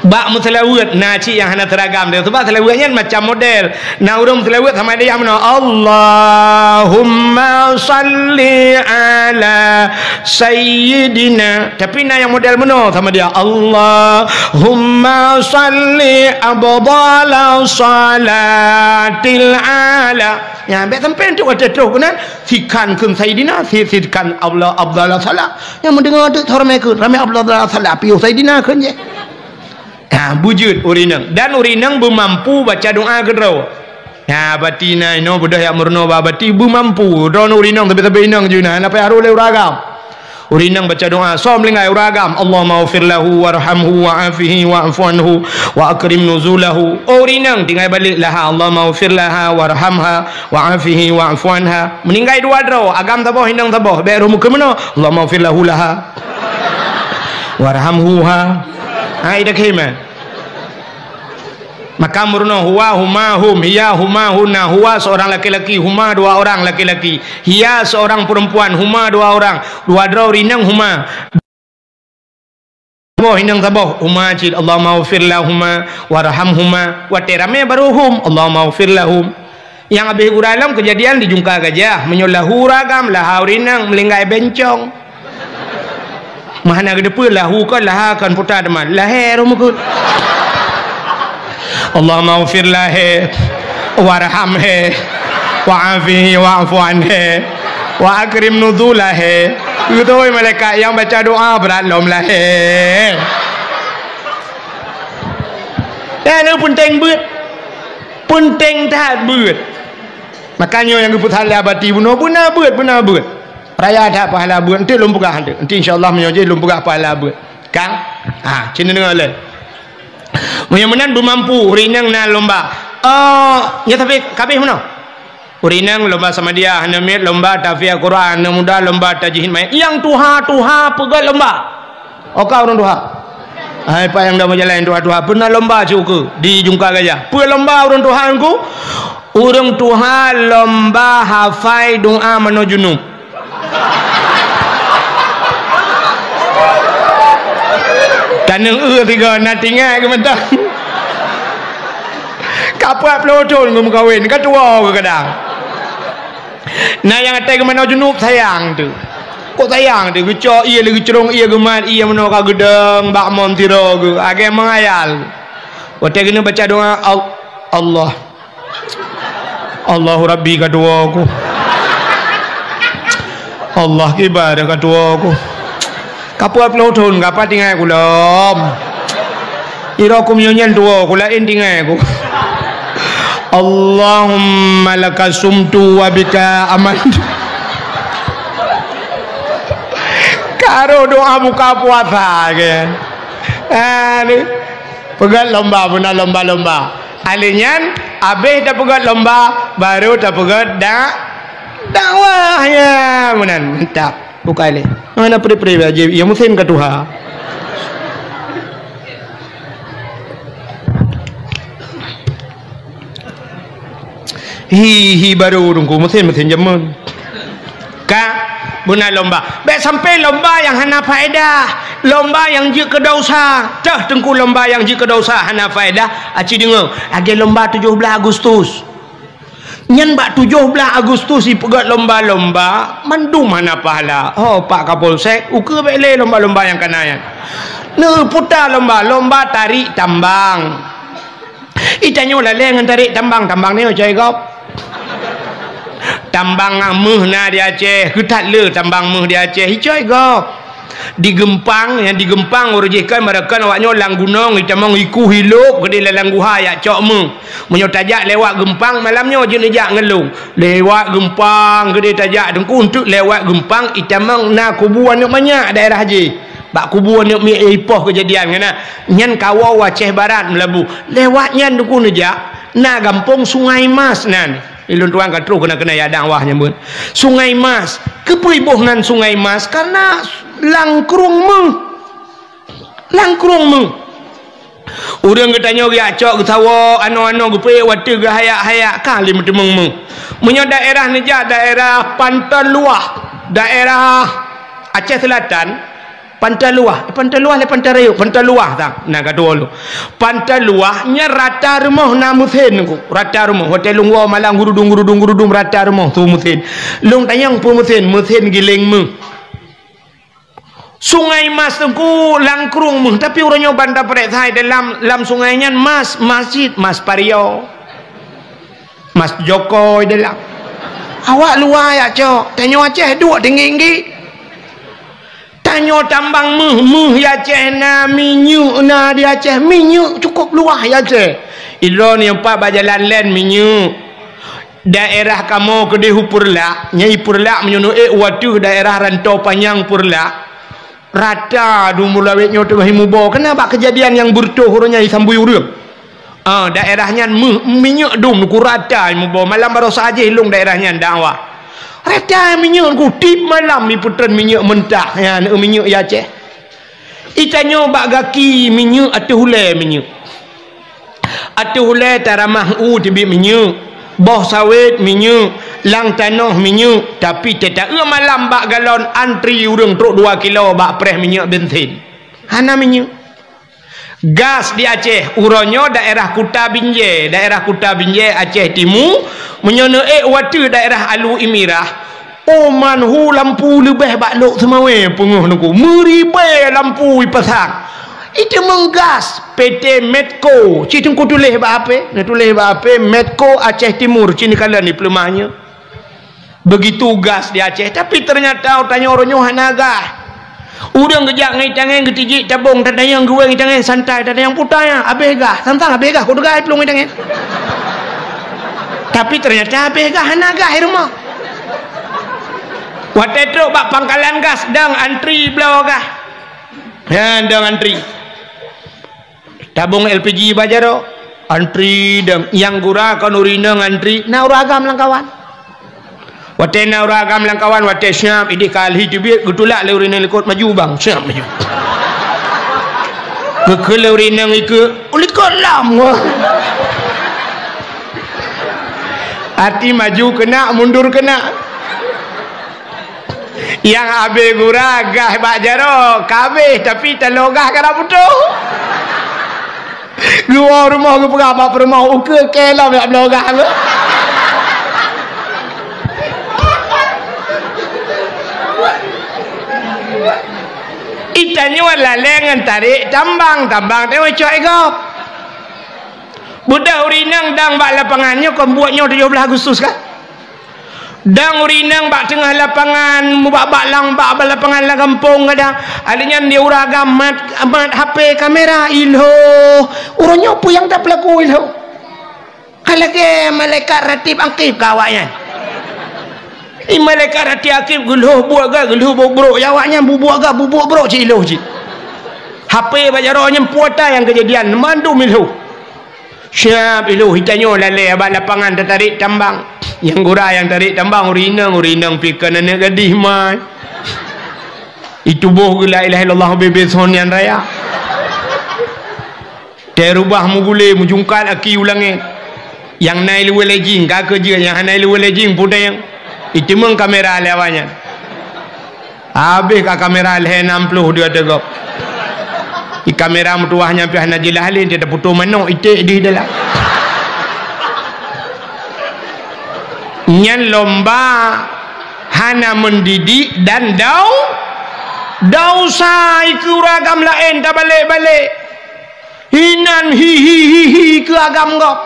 bak mutlawat naci yang hana teragam dia sebab selawatnya macam model nah urang mutlawat sama dia mana Allahumma salli ala sayyidina tapi nah yang model mana sama dia Allahumma salli abdala salatil ala yang baik sampai untuk ada tu kan sikan kun sayyidina sikan Allah abdala salat yang mendengar tu ramai abdala salat piu sayyidina kan je bujud urinang dan urinang bermampu baca doa kedau batina ino budah yang murno babati bermampu don urinang tapi inang juna apa haru le uragam urinang baca doa som lingai uragam Allahumma ighfir lahu warhamhu wa'afihi wa'fu anhu wa akrim nuzulahu urinang tinggal balik laha Allahumma ighfir laha warhamha wa'afihi wa'fu anha meninggai dua draw agam taboh hindang taboh bae rumu ke mana Allahumma ighfir lahu laha warhamhu ida kema maka murno huwa huma hum hiya huma hunna huwa seorang laki-laki huma dua orang laki-laki hiya seorang perempuan huma dua orang dua draw rinang huma boh hinang taboh huma cid Allahumma ighfir lahumma warhamhuma wa terame baruhum Allahumma ighfir lahum yang habis uralam kejadian di jungka gajah menyolahu ragam lahau rinang melinggai bencong mahana gedepe lahu kan lahakan putar deman lahir rumukut Allahumma ighfir lahu warhamhu wa'afihi wa'fu anhu wa akrim nuzulahu itu malaikat yang baca doa berat lom lahir dan penting beut penting tak beut makanya yang keputusan abadi benar beut raya tak pahala beut nanti lom pegah nanti insyaallah menyoje lom pegah pahala beut Kang cina dengar le mudah-mudahan bermampu rinang na lomba ya tapi kabeh mana urinang lomba sama dia hanamit lomba tafiah Quran muda lomba tajwid mai yang tuha pegat lomba orang tuha apa yang dah berjalan tuha pernah lomba cukup di Jungkar Gajah apa lomba orang tuhan ku orang tuhan lomba hafai doa manojunub tanang tiga nak tinggal ke mentang kapal pelotol ngum kawin ketua ke kadang nah yang atai ke mana junub sayang tu kok sayang tu kecok ia lagi cerong ia gemat ia menokak gedeng bak mom tiro ke age mengayal atai kena baca doa Allahu Rabbi kedua aku Allah kibar kedua aku kapal pelotol kapal tinggal aku lom ira aku menyanyian dua aku lain tinggal aku Allahumma laka sumtu wa bika amantu karo doa buka puasa kan pegat lomba benar lomba alinyan habis dah pegat lomba baru dah pegat dakwahnya benar mantap buka ini mana peri-peri aja ya musim ke Tuhan hi baru dongku musim jaman ka benar lomba baik sampai lomba yang hana faedah lomba yang je kedosa dah tengku lomba yang je kedosa hana faedah aci dengar age lomba 17 Agustus nyan bak 17 Agustus ipegat lomba-lomba mandum mana pahala Pak Kapolsek uke bele lomba-lomba yang kanayan putar lomba tarik tambang itanyo laleng tarik tambang ni cai kau tambang meh na di Aceh ketat le tambang meh di Aceh hicai kau di Gempang urujikan mereka awaknya lang gunung itamang iku hiluk gede lang guha ya cok meh menyo tajak lewat Gempang malamnya je nejak ngelung lewat Gempang gede tajak dengku untuk lewat Gempang itamang na kubuan nak banyak daerah haji bak kubuan nak mi ipoh kejadian kena nyan kawau Aceh Barat melabu lewatnya dengku nejak na gampung Sungai Mas nan ilun tuan katru kena yadang wah nyebut Sungai Mas kepribohnan Sungai Mas karena langkrung meng urang ketanya dia cok ketawa ano gepe wate ge hayak kali meng munyo daerah neja daerah Pantai Luah daerah Aceh Selatan Pantai Luah le Pantai Rayuk Pantai Luah tak nah kadua lu Pantai Luah nya rata rumah na musin ku rata rumah hotel lungwa malang gurudung rata rumah tu musin lung tanyang pu musin giling meng Sungai Mas tengku langkrung meh tapi orangnya bandar perek sai dalam sungainya masjid Mas Pario Mas Joko dalam awak luar ya cok tanyo Aceh dua tinggi tanyo tambang meh ya Aceh na minyu na di Aceh minyu cukup luah ya Aceh idron yang pak bajalan len minyu daerah kamu kedai Purla nyai Purla menyono waduh daerah rantau panjang Purla rata dumulawetnya tu himubo kenapa kejadian yang burtuh huranya isambui urang daerahnya minyak dum ku rata himubo malam baru saja hilung daerahnya dakwah rata minyak ku tip malam iputran minyak mentah ya minyak ya Aceh itanyo bak gaki minyak atu hule minyak atu hule taramah tibi minyak boh sawit minyak lang tanah minyak tapi tetap malam bak galon antri urang truk 2 kilo bak preh minyak bensin hana minyak gas di Aceh uronyo daerah Kuta Binjai Aceh Timur menyono watu daerah Alu Imirah manhu lampu lebih bak lok semawe penguh nuku meribai lampu ipasang itu menggas PT Medco cik tengku tulis bak apa Medco Aceh Timur cini kalian ni pelemahnya begitu gas di Aceh tapi ternyata tanya orangnya hanaga udang kejak ngai tangan ketijik tabung tak ada yang gue ngai tangan santai tak ada yang putanya abegah santang abegah kau degai pelung ngai tangan tapi ternyata abegah hanaga rumah waktu itu bak pangkalan gas dang antri belau gah Dang antri. Tabung LPG bajaro antri dang yang gura kan urina antri na uragam lang kawan. Wate na uragam lang kawan wate syap idi kalhi tibit gutulak le urina likut maju bang syap maju. Ke urina ngike ulikot lam. Hati maju kena mundur kena. Yang abe guragah bajaro kabeh tapi telogah kana putuh. Gua rumah ke pengapa rumah uke kelam nak belogah lu. Itanyo la lengan tarik tambang teh cok egop. Budak urinang dang bak lapangannya kon buatnya 17 Agustus kan. Dang urinang bak tengah lapangan bak lang bak lapangan la kampung kadang adanya dia uragam mat HP kamera ilho urunyo pu yang tak pelaku ilho kalau ke malaikat ratib akib kawaknya malaikat ratib akib guluh buat ga guluh bro jawabnya bubuak ga bubuk bro ci ilho ci HP bajaronya puata yang kejadian mandu ilho siap ilho hitanyo lale bak lapangan tertarik tambang yang gura yang tarik tambang urinang pikan anak gadis mai itu boh la ilaha illallah bebet sonian raya terubah mugule mujungkat aki ulangi yang naik luwe lejing kak kerja yang naik luwe lejing puda yang itu meng kamera lewanya habis ka kamera leh 60 dia tegak di kamera mutuahnya pihak najilah halin dia putu manok itik di dalam nyan lomba hana mendidik dan dausa iku ragam lain tak balik-balik hinan hi ke agam gop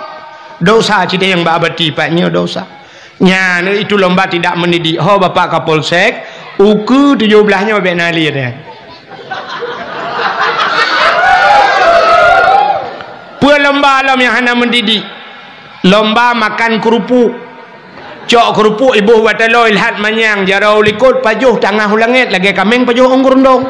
dosa cita yang babati paknya dosa nyan itu lomba tidak mendidik ho bapak kapolsek uku 17-nya babek nali dia pua lomba alam yang hana mendidik lomba makan kerupuk cok kerupuk ibu watalo ilhat manyang jarau likut pajuh tangah langit lagi kameng pajuh ongkurundong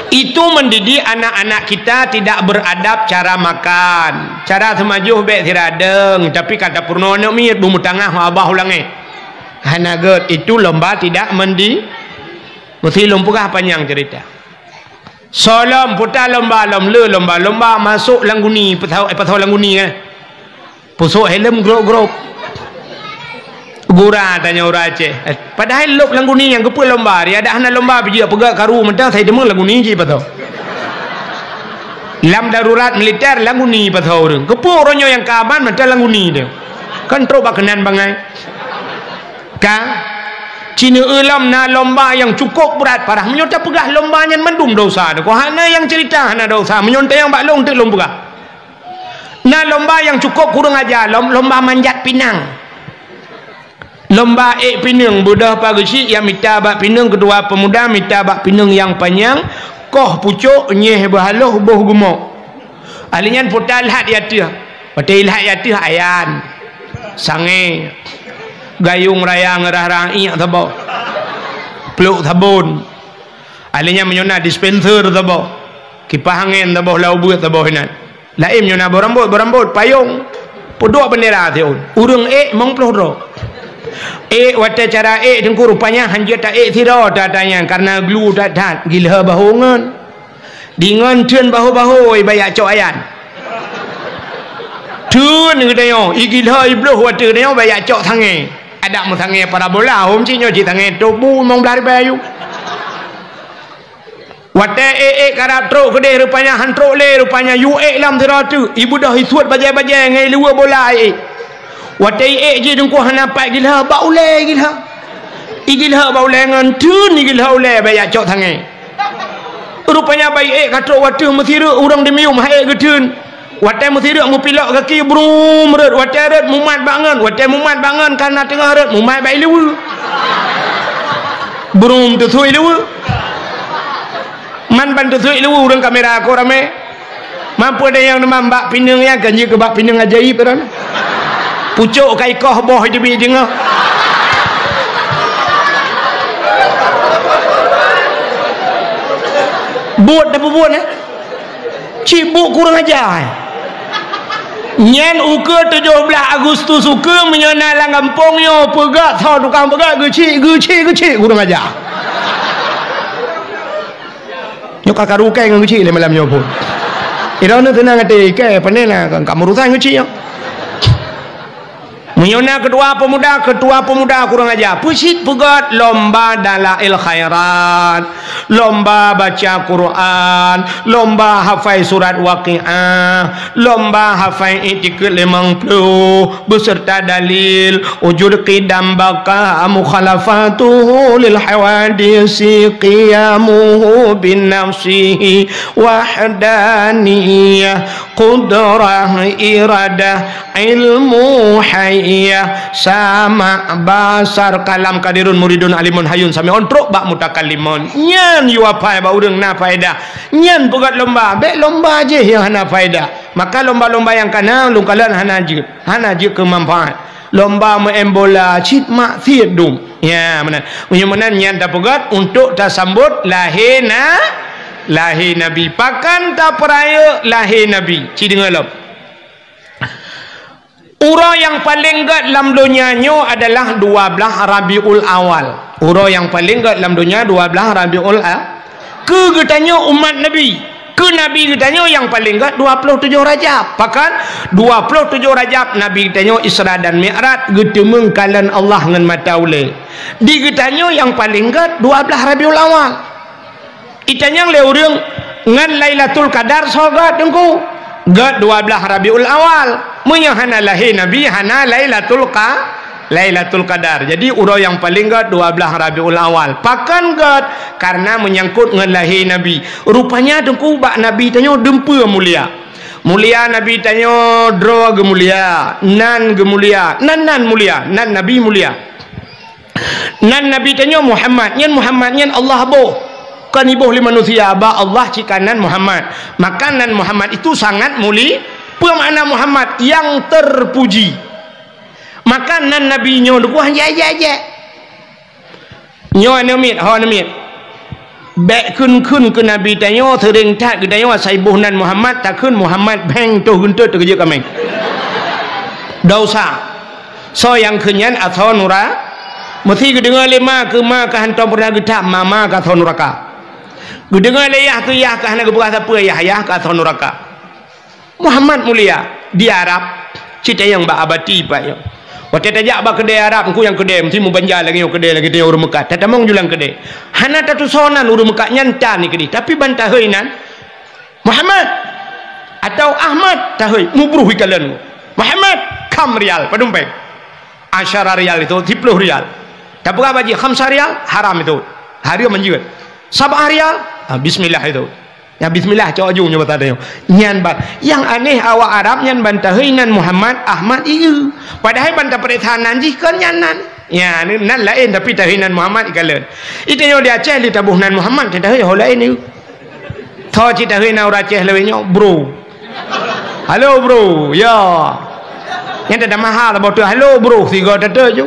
itu mendidik anak-anak kita tidak beradab cara makan cara semajuh bek tiradeng tapi kata purno nak miet bumbu tangah abah langit hanaget itu lomba tidak mendidik mesti lompukah panjang cerita solam putar lomba masuk langguni petau langguni pusuk helm grok gura tanya orang Aceh padahal lop langguni yang kepa lomba dia ada hana lomba pergi pegak karu mentang saya demang langguni je patau lam darurat militer langguni patau orang kepa orangnya yang keaman mentang langguni dia kan teruk bakanan bangai kan Cina ulam na lomba yang cukup berat parah menyontak pegah lombanya mendung dosa ko hana yang cerita hana dosa menyontak yang baklong tak lomba na lomba yang cukup kurang aja lomba manjat pinang lomba pinang budak pagisi yang minta bak pinang kedua pemuda minta bak pinang yang panjang koh pucuk nyeh bahaloh boh gemok alinyan putal hat yatia patil hat yatia ayan sange gayung raya ngerah iak tabo peluk tabun alinyan menyona dispenser tabo kipas angin tabo lau buat tabo hinan lain menyona berambut payung podok bendera tiun urang mong peloro wata cara dengku rupanya hanya tak tiro datanya karena glu dat gila bahungan dengan tun bahu bayak cok ayan tun ngadayo igila ibluh wata dayo bayak cok tange ada mu tange parabola hom cinyo ci tange tobu mong blari bayu wata karap tro gede rupanya hantro le rupanya yu lam tiro tu ibu dah isuat bajai-bajai ngai luar bola watai je dengku hanapai gila baule gila baule ngan tun gila ule bayak cok tangai rupanya baik kata watu mesira orang demium hai getun watai mesira mu pilok kaki brum red watai red mumat bangan karena tengah red mumat baik lewu brum tu sui lewu man ban tu sui lewu orang kamera aku rame mampu ada yang nama mbak pinang ya ganji ke mbak pinang ajaib kan pucuk kai koh boh di bi jengah Bot dah buat cibuk kurang ajar nyen uka 17 Agustus uka menyona lang kampung yo pegak tau tukang pegak gecik kurang ajar yo kakak rukai dengan gecik le malam yo pun irana tenang ate ke panela kamu rutan gecik yo menyona ketua pemuda kurang ajar pusit pegat lomba dalail khairat lomba baca Quran lomba hafal surat waqiah lomba hafal i'tiqad 50 beserta dalil wujud qidam baka mukhalafatuhu lil hawadisi qiyamuhu bin nafsihi wahdaniyah qudrah iradah ilmu iya sama basar kalam kadirun muridun alimun hayun sami ontrok bak mutakallimun nyan yu apa ba urang na faedah nyan pegat lomba bek lomba je yang hana faedah maka lomba-lomba yang kana lungkalan hana je kemanfaat lomba main bola cit mak thiedum ya mana menan nyan ta pegat untuk ta sambut lahir nabi pakan ta peraya lahir nabi ci dengar Ura yang paling gat dalam dunianya adalah 12 Rabiul Awal. Ura yang paling gat dalam dunia 12 Rabiul Awal. Ke getanya umat Nabi. Ke Nabi getanya yang paling gat 27 Rajab. Pakan 27 Rajab Nabi getanya Isra dan Mi'raj getemeng kalan Allah dengan mata ule. Di getanya yang paling gat 12 Rabiul Awal. Itanya le urang ngan Lailatul Qadar sogat dengku. Gat 12 Rabiul Awal. Munya hana lahir Nabi hana Lailatul Qadar. Jadi urau yang paling gat 12 Rabiul Awal. Pakan gat karena menyangkut dengan lahir Nabi. Rupanya dengku bak Nabi tanya dempa mulia. Mulia Nabi tanya dro ge mulia, nan ge mulia, nan mulia, nan Nabi mulia. Nan Nabi tanya Muhammad, nyen Allah boh. Kan ibuh li manusia ba Allah cikanan Muhammad. Makanan Muhammad itu sangat mulia. Apa makna Muhammad yang terpuji? Makanan Nabi nyo dukuh je. Nyo anamit, Bek kun ke Nabi tanya sering tak ke tanya saibuh nan Muhammad takun Muhammad beng tu guntur tu kerja kami. Dosa. So yang kenyan atau nura mesti ke dengar lima ke ma ke hantam pernah getak mama ke atau nuraka. Ke dengar leyah ke yah ke hana ke bekas apa yah ke atau nuraka. Muhammad mulia di Arab cerita yang bak abati pak yo. Waktu tajak bak kedai Arab engku yang kedai mesti mu banjar lagi yo kedai lagi dia urang Mekah. Tatamong julang kedai. Hana tatu sonan urang Mekah nyanta ni kedai. Tapi bantah heuinan Muhammad atau Ahmad tahui mubruh ikalan. Muhammad kam rial padumpeng. 10 rial itu 10 rial. Tak berapa baji 5 rial haram itu. Hari menjual. 7 rial bismillah itu. Ya bismillah cak ujung nyoba tadi nyan ban yang aneh awak Arab nyan bantah heuinan Muhammad Ahmad ieu padahal bantah peretahanan jikeun nyanan ya nan lain tapi tahinan Muhammad ikaleun itu nyo dia Aceh li tabuh nan Muhammad tah heuh lain ieu tho cita heuina ura Aceh leuwih nyo bro halo bro ya yang ada mahal bodoh halo bro siga tete ju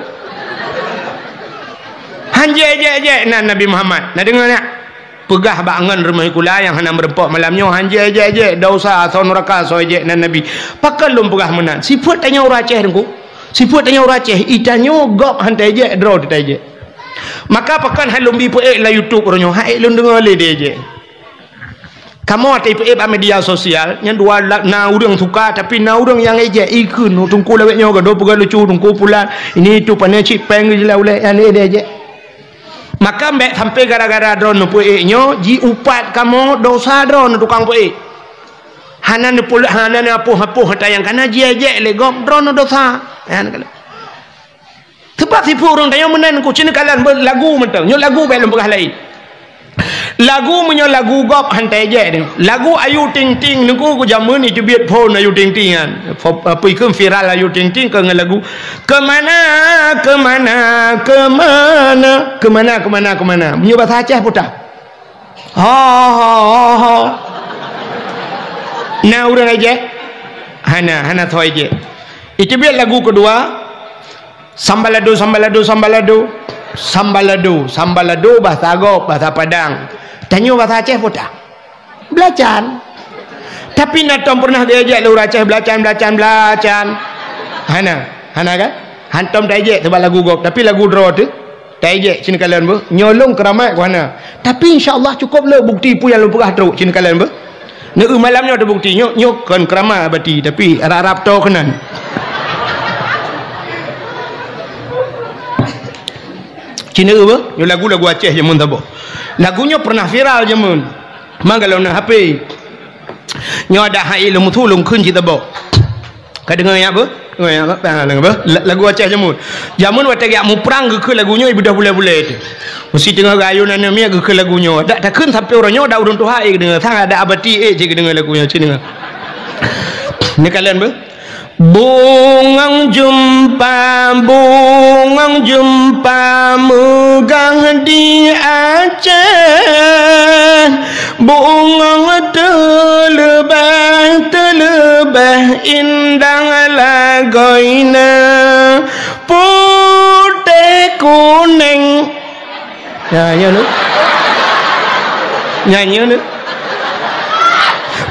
hanje je nan Nabi Muhammad na dengar nak pegah bangan rumah kula yang hendak merempok malamnya hanje aje dosa atau neraka so aje nan Nabi pakal lum pegah menan sifat tanya orang Aceh dengku sifat tanya orang Aceh itanyo gop hantai aje draw ditai aje maka pakan halum bi pe la YouTube orangnya hai lun dengar le dia aje kamu atai pe media sosial yang dua na urang suka tapi na urang yang aje ikun tungku lawetnya gado pegah lucu tungku pula ini itu pane cipeng je laulai ane dia aje maka mbak sampai gara-gara drone puik nyo ji upat kamu dosa drone tukang puik hanan pula hanan apuh tayang kana ji aje legok drone dosa sebab si purung tayang menan ku cina kalan lagu mentang nyo lagu belum pegah lain lagu menyo lagu gop hantai je ni lagu Ayu Ting Ting niku ku jamun ni biat phone Ayu Ting Ting kan pui ke viral Ayu Ting Ting ke lagu kemana menyo bahasa Aceh putah nah urang aja hana thoi je itu biat lagu kedua sambalado bahasa Agop bahasa Padang tanyo bahasa Aceh putah belacan. Tapi natom pernah diajak lu racah belacan. Hana kan? Hantom tak ajak sebab lagu gop, tapi lagu draw tu tak ajak cina kalian ber. Nyolong keramat ku hana. Tapi insya-Allah cukup le bukti pu yang lu perah teruk cina kalian ber. Nek malamnya ada bukti nyok kan keramat abadi tapi harap to kenan. Cina apa? Yo lagu-lagu Aceh je mun tabo. Lagunya pernah viral je mun. Manggalau na HP. Nyo ada hai ilmu tulung kun kita bo. Ka dengar ya apa? Dengar apa? Lagu Aceh je mun. Jamun wa tagak mu perang ke lagunya ibu dah boleh-boleh tu. Mesti tengah gayunan ni ke lagunya. Tak kun sampai orangnya dah urun tu hai dengar. Sang ada abadi je dengar lagunya cina. Ni kalian ber? Bungang jumpa megang di Aceh, bungang terlebah indah lagoina putih kuning. Nyanyi nu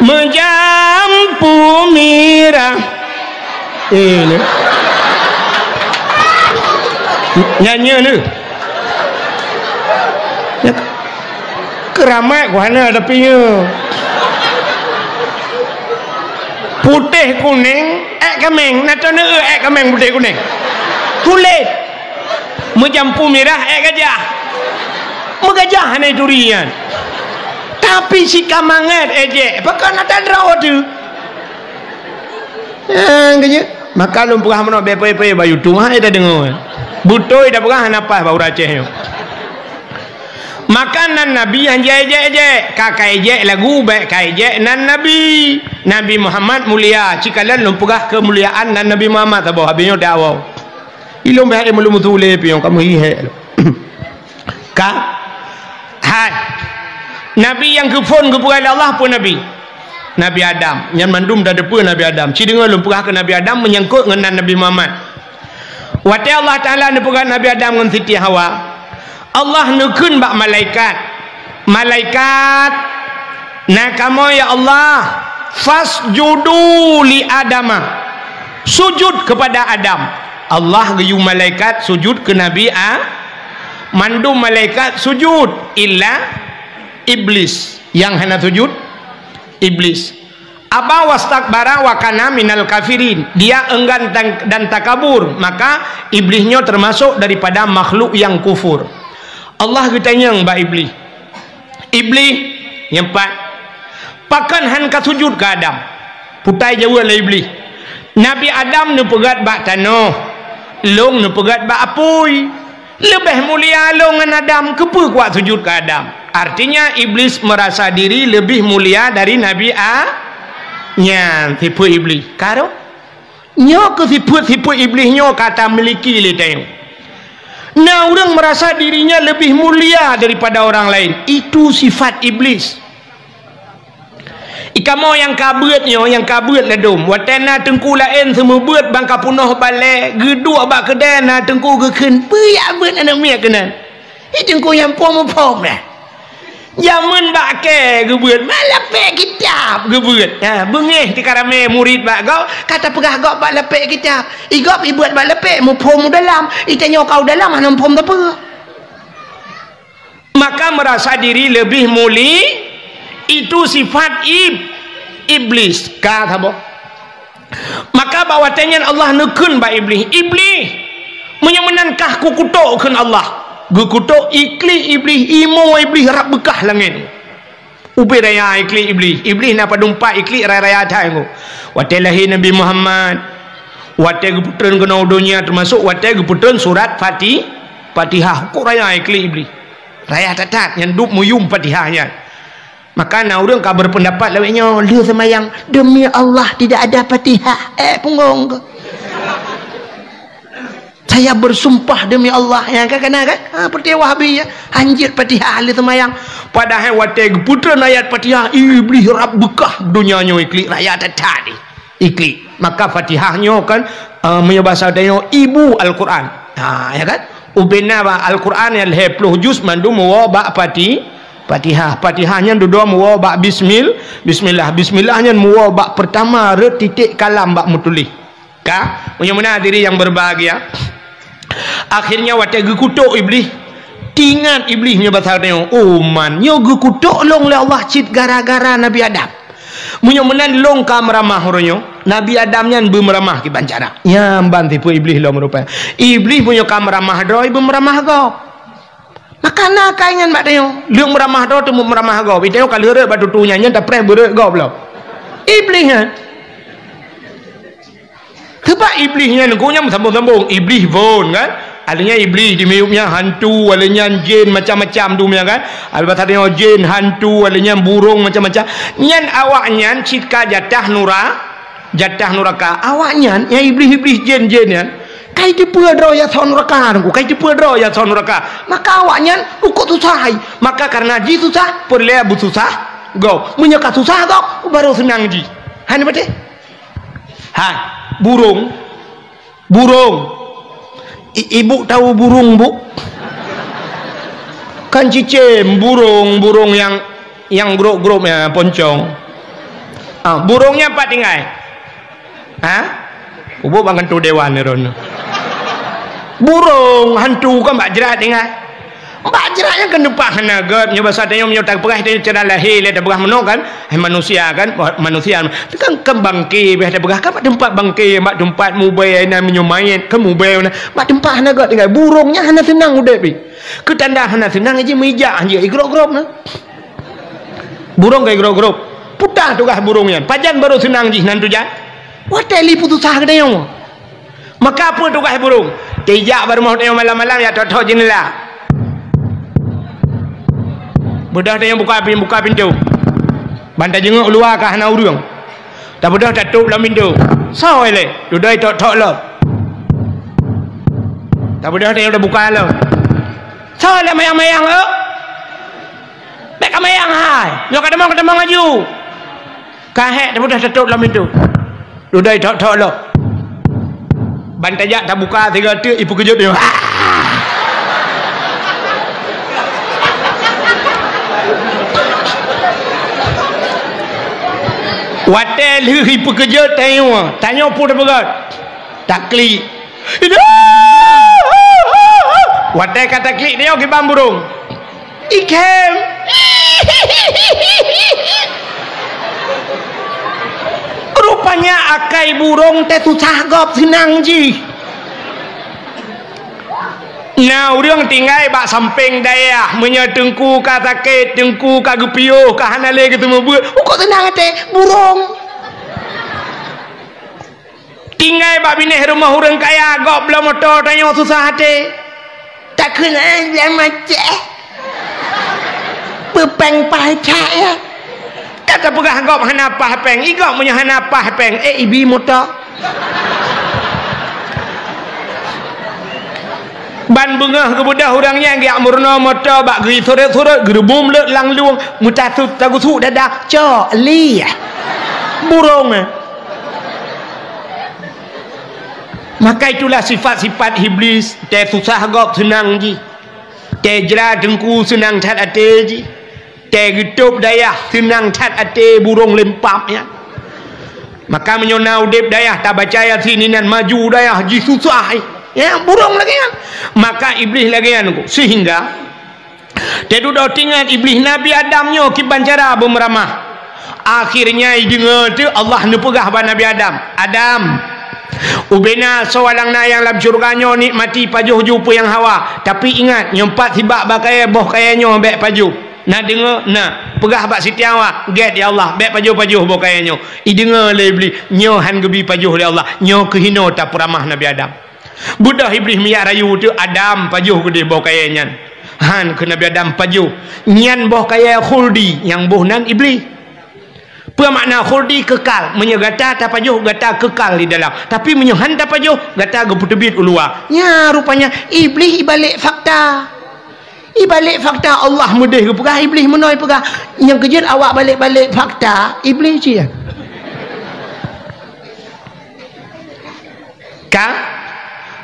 menjampu mirah. Ini nyanyi ni keramat mana tapinya putih kuning kemeng natana kemeng putih kuning kulit menjampu merah gajah megajah ni durian tapi si kamangat ejek pakai natan rawat tu kaya maka lu pernah mana bepe bayu tu ha ida dengar butoi dah pernah napas bau Aceh makanan nabi yang je kakai je lagu baik kai je nan nabi Muhammad mulia cikalan lu pernah kemuliaan nan Nabi Muhammad tahu habisnya dakwah ilmu bahaya mulu mutule pion kamu hihe ka hai nabi yang kufun kepada Allah pun Nabi Adam yang mandum dah depan Nabi Adam ci dengar lu perah ke Nabi Adam menyangkut dengan Nabi Muhammad wate Allah Ta'ala ni perah Nabi Adam dengan Siti Hawa Allah nukun bak malaikat nakamu ya Allah fasjudu li Adama sujud kepada Adam Allah gayu malaikat sujud ke Nabi mandum malaikat sujud illa iblis yang hana sujud iblis aba wastakbara wa kana minal kafirin dia enggan dan takabur maka iblisnya termasuk daripada makhluk yang kufur. Allah bertanya mbak iblis nyempat pakan han ka sujud ke Adam putai jauh lah iblis Nabi Adam nu pegat bak tanah long nu pegat bak apui lebih mulia long dengan Adam kepa kuat sujud ke Adam. Artinya iblis merasa diri lebih mulia dari Nabi nya tipu iblis karo nyo ke tipu iblis nyo kata miliki le tayo nah orang merasa dirinya lebih mulia daripada orang lain itu sifat iblis ikamo yang kabut ledum watena tengku lain semua buat bangka punoh balik gedua bak kedana tengku geken peyak buat anak miak kenan tengku yang pom dah Jaman bak ke gebuat malah pek kitab gebuat bengih di karame murid bak kau kata pegah kau bak lepek kitab igop ibuat bak lepek mu pom dalam itanya kau dalam mana pom apa maka merasa diri lebih muli itu sifat iblis kata boh maka bawatanya Allah nekun bak iblis menyamenankah ku kutukkan Allah gukutuk ikli iblis imo iblis rap bekah langit ubi raya ikli iblis napa dumpa ikli raya thangu wate lahir Nabi Muhammad wate geputreun kena dunia termasuk wate geputreun surat Fatihah kok raya ikli iblis raya tatat yang dup muyum Fatihahnya maka na urang ka berpendapat lawenya dia semayang demi Allah tidak ada Fatihah punggung saya bersumpah demi Allah yang kan seperti Wahabi ya anjir Fatihah ahli semayang padahal wate putran ayat Fatihah iblis rap bekah dunianya ikli rakyat tadi ikli maka Fatihahnya kan menyebasa daya ibu Al-Quran ya kan ubena Al-Quran yang 20 juz mandum wa ba Fatihahnya dua muwa bak bismillahnya muwa bak pertama re titik kalam bak mutulih ka punya mana diri yang berbahagia. Akhirnya waktu gekutuk iblis tingat iblisnya basar tengok man nyo gekutuk long le Allah cit gara-gara Nabi Adam punya mana long ka meramah ronyo Nabi Adam nyan bemeramah ki bancara nyamban tipu iblis lo merupa iblis punya ka meramah do ibu meramah go makana kaingan mak tengok leung meramah do temu meramah go video kali re batu tu nyanyi tak pres bere go belum iblisnya sebab iblisnya ngunya sambung-sambung iblis pun kan adanya iblis di miupnya hantu adanya jin macam-macam tu kan albat adanya jin hantu adanya burung macam-macam nyan awaknya citka jatah nuraka awaknya yang iblis jin yan kai tipu dro ya son neraka ku kai tipu dro ya son neraka maka awaknya ukut susah maka karena ji susah perle bu susah go munya ka susah go baru senang ji han bete burung ibu tahu burung bu kan cicim burung yang grup ya poncong burungnya apa tinggal ubu bangun tu dewan ni rono burung hantu kan mbak jerat tinggal mbak jeratnya kan depan naga nyoba satenya menyotak perah dia cara lahir dia berah menok kan manusia kan manusia tu kan kembangke dia berah kan tempat bangke mak tempat mubai na menyumain ke mubai na mak tempat naga tinggal burungnya hana senang udah pi ketanda hana senang aja meja aja igrok-grok na burung kayak igrok-grok putah tu kah burungnya pajan baru senang ji nan tu jan wateli putus sah kedai maka apa tu kah burung tejak baru mau tengok malam-malam ya tok jendela budak dia yang buka pintu bantai jenguk luar ke hana urung tak budak tak tutup dalam pintu so ele dudai tok lo tak budak dia udah buka lo so ele mayang-mayang lo bek mayang hai nyok kademang maju kahek tak budak tutup dalam pintu dudai tok lo bantai jak tak buka tiga tu ipu kejut dia watel hi pekerja tanya pun berat tak klik watel kata klik dia ke bang burung ikem rupanya akai burung teh susah gop senang ji nah urang tinggal bak samping daya menyedengku ka sakit dengku ka gepiuh ka hanale ketemu buat kok senang teh burung tinggal bak bineh rumah urang kaya gop belum motor tanya susah hati tak kena dia macam pepeng pacak ya kata pegah gop hana pahpeng igop punya hana pahpeng ibi motor ban bengah ke budak orangnya yang murna motor bak geri sore-sore gerbum lek lang luang mutasut tagusu dadah cok li burung maka itulah sifat-sifat iblis teh susah gop senang ji teh jera dengku senang tat ate ji teh getup dayah senang tat ate burung lempap ya maka menyonau dep dayah tak baca yasin nan maju dayah ji susah ya burung lagi kan maka iblis lagi kan sehingga dia duduk tinggal iblis Nabi Adamnya kiban cara bermeramah akhirnya dengar tu Allah nepegah pada Nabi Adam ubena seorang na yang dalam syurganya nikmati pajuh jupa yang hawa tapi ingat nyempat sibak bakaya boh kayanya bek pajuh nak dengar nak pegah bak siti awak get ya Allah bek pajuh-pajuh boh kayanya dengar le iblis nyo han gebi pajuh le Allah nyo kehino tak peramah Nabi Adam budak iblis miyak rayu tu Adam pajuh gede bau kaya nyan han ke Nabi Adam pajuh nyan bau kaya khuldi yang boh nan iblis apa makna khuldi kekal menyegata tak pajuh gata kekal di dalam tapi menyohan tak pajuh gata geputebit ulua nya rupanya iblis ibalik fakta Allah mudih ke pegah iblis menoi pegah yang kejut awak balik-balik fakta iblis je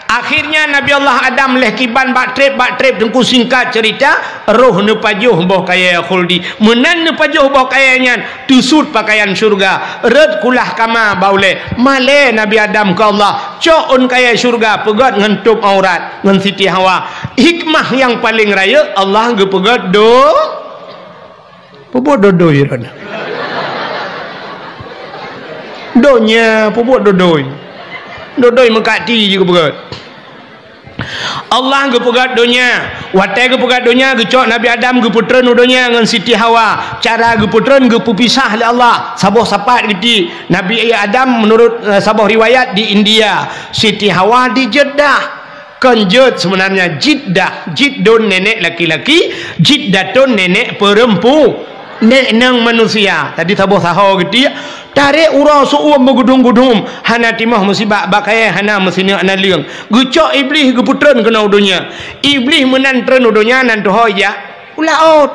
Akhirnya Nabi Allah Adam leh kiban bak trip tengku singkat cerita roh ne pajuh boh kaya khuldi menan ne pajuh boh kayanya tusut pakaian syurga red kulah kama baule male Nabi Adam ke Allah coon kaya syurga pegat ngentup aurat ngan Siti Hawa hikmah yang paling raya Allah ge pegat pupuk dodoi rana donya pupuk dodoi mengkati juga pegat Allah ge pegat donya watai ge pegat donya ge cok Nabi Adam ge putren donya ngan Siti Hawa cara ge putren ge pupisah oleh Allah saboh sapat geti Nabi Adam menurut saboh riwayat di India Siti Hawa di Jeddah kenjut sebenarnya jiddun nenek laki-laki jiddatun nenek perempuan neng manusia tadi saboh saho geti tarik urang suum begudung-gudung hana timah musibah bakaya hana mesini ana liang gucok iblis geputren kena udunya iblis menantren udunya nan doho ya ulaut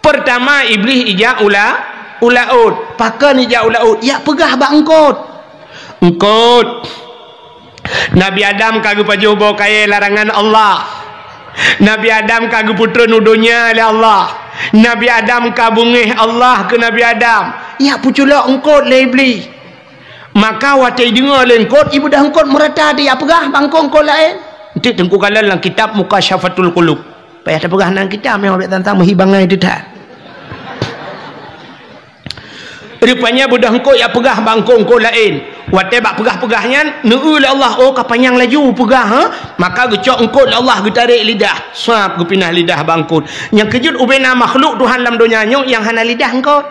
pertama iblis ija ulaut pakan ija ulaut ya pegah bak engkot Nabi Adam kagak pajuh bawa kaya larangan Allah Nabi Adam kagak putren udunya oleh Allah Nabi Adam kabungih Allah ke Nabi Adam ya pucula engkot le iblis maka watai dengar le engkot ibu dah engkot merata dia pegah bangkong engkot lain nanti tengku kalan dalam kitab Mukasyafatul Qulub payah tak pegah nang kita memang tentang menghibangai itu dah rupanya budak engkot ya pegah bangkong engkot lain watai bak pegah-pegahnya neul Allah oh kapanyang laju pegah maka gecok engkot Allah getarik lidah suap gepinah lidah bangkut yang kejut ubena makhluk Tuhan dalam dunia yang hana lidah engkot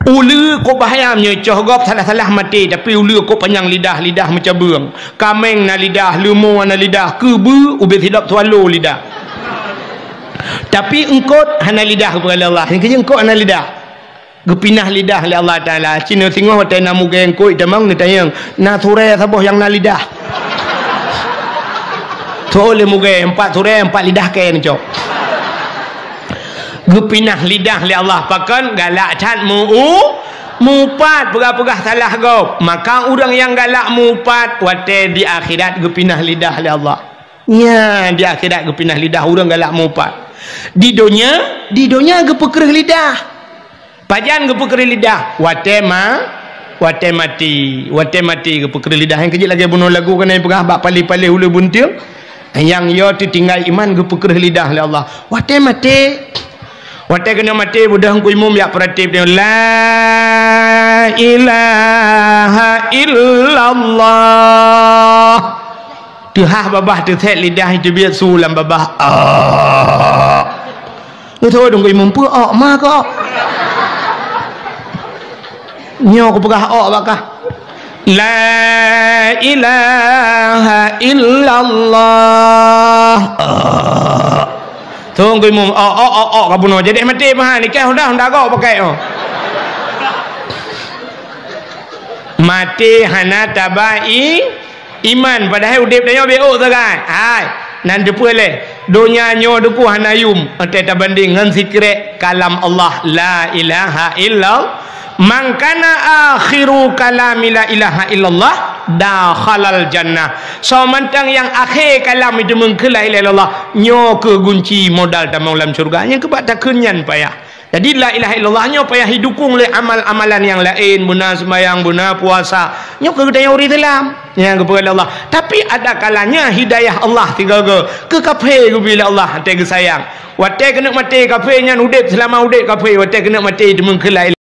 ulu kau bahayamnya cohgop salah-salah mati tapi ulu kau panjang lidah macam beung kameng na lidah lumo na lidah kebu ubet hidup tualu lidah tapi engkot hana lidah kepada Allah yang kejut engkot hana lidah gepinah lidah oleh Allah Ta'ala Cina tengok watai namu geng koi damang ni tayang na turai saboh yang na lidah tu oleh muge 4 turai 4 lidah kaya ni cok gepinah lidah oleh Allah pakan galak cat mupat pegah-pegah salah gop maka orang yang galak mupat watai di akhirat gepinah lidah oleh Allah ya di akhirat gepinah lidah orang galak mupat di dunia gepekerih lidah pajan gepekeri lidah wate mati gepekeri lidah yang kecil lagi bunuh lagu kena pegah bak pali-pali hulu buntil yang yo tinggal iman gepekeri lidah oleh Allah wate kena mati budah ku imum ya pratif dia la ilaha illallah tuhah babah tu set lidah itu biar sulam babah itu dong ku imum pu ma ko nyo ko pegah bakah la ilaha illallah tunggu imum kabuno jadi mati mah nikah dah kau pakai mati hana tabai iman padahal udip dia beo sagai hai nan depu le dunia nyo depu hana yum ante tabanding ngan zikre kalam Allah la ilaha illallah man kana akhiru kalami la ilaha illallah dakhalal jannah so mantang yang akhir kalam itu mengkela ilaha illallah nyo ke gunci modal tamang dalam syurga nya ke tak kenyan payah jadi la ilaha illallah nyo payah didukung oleh amal-amalan yang lain buna sembahyang buna puasa nyo ke daya uri dalam yang kepada Allah tapi ada kalanya hidayah Allah tiga ke kafe ke bila Allah tega sayang watai kena mati kafe nya udip selama udip kafe watai kena mati itu mengkela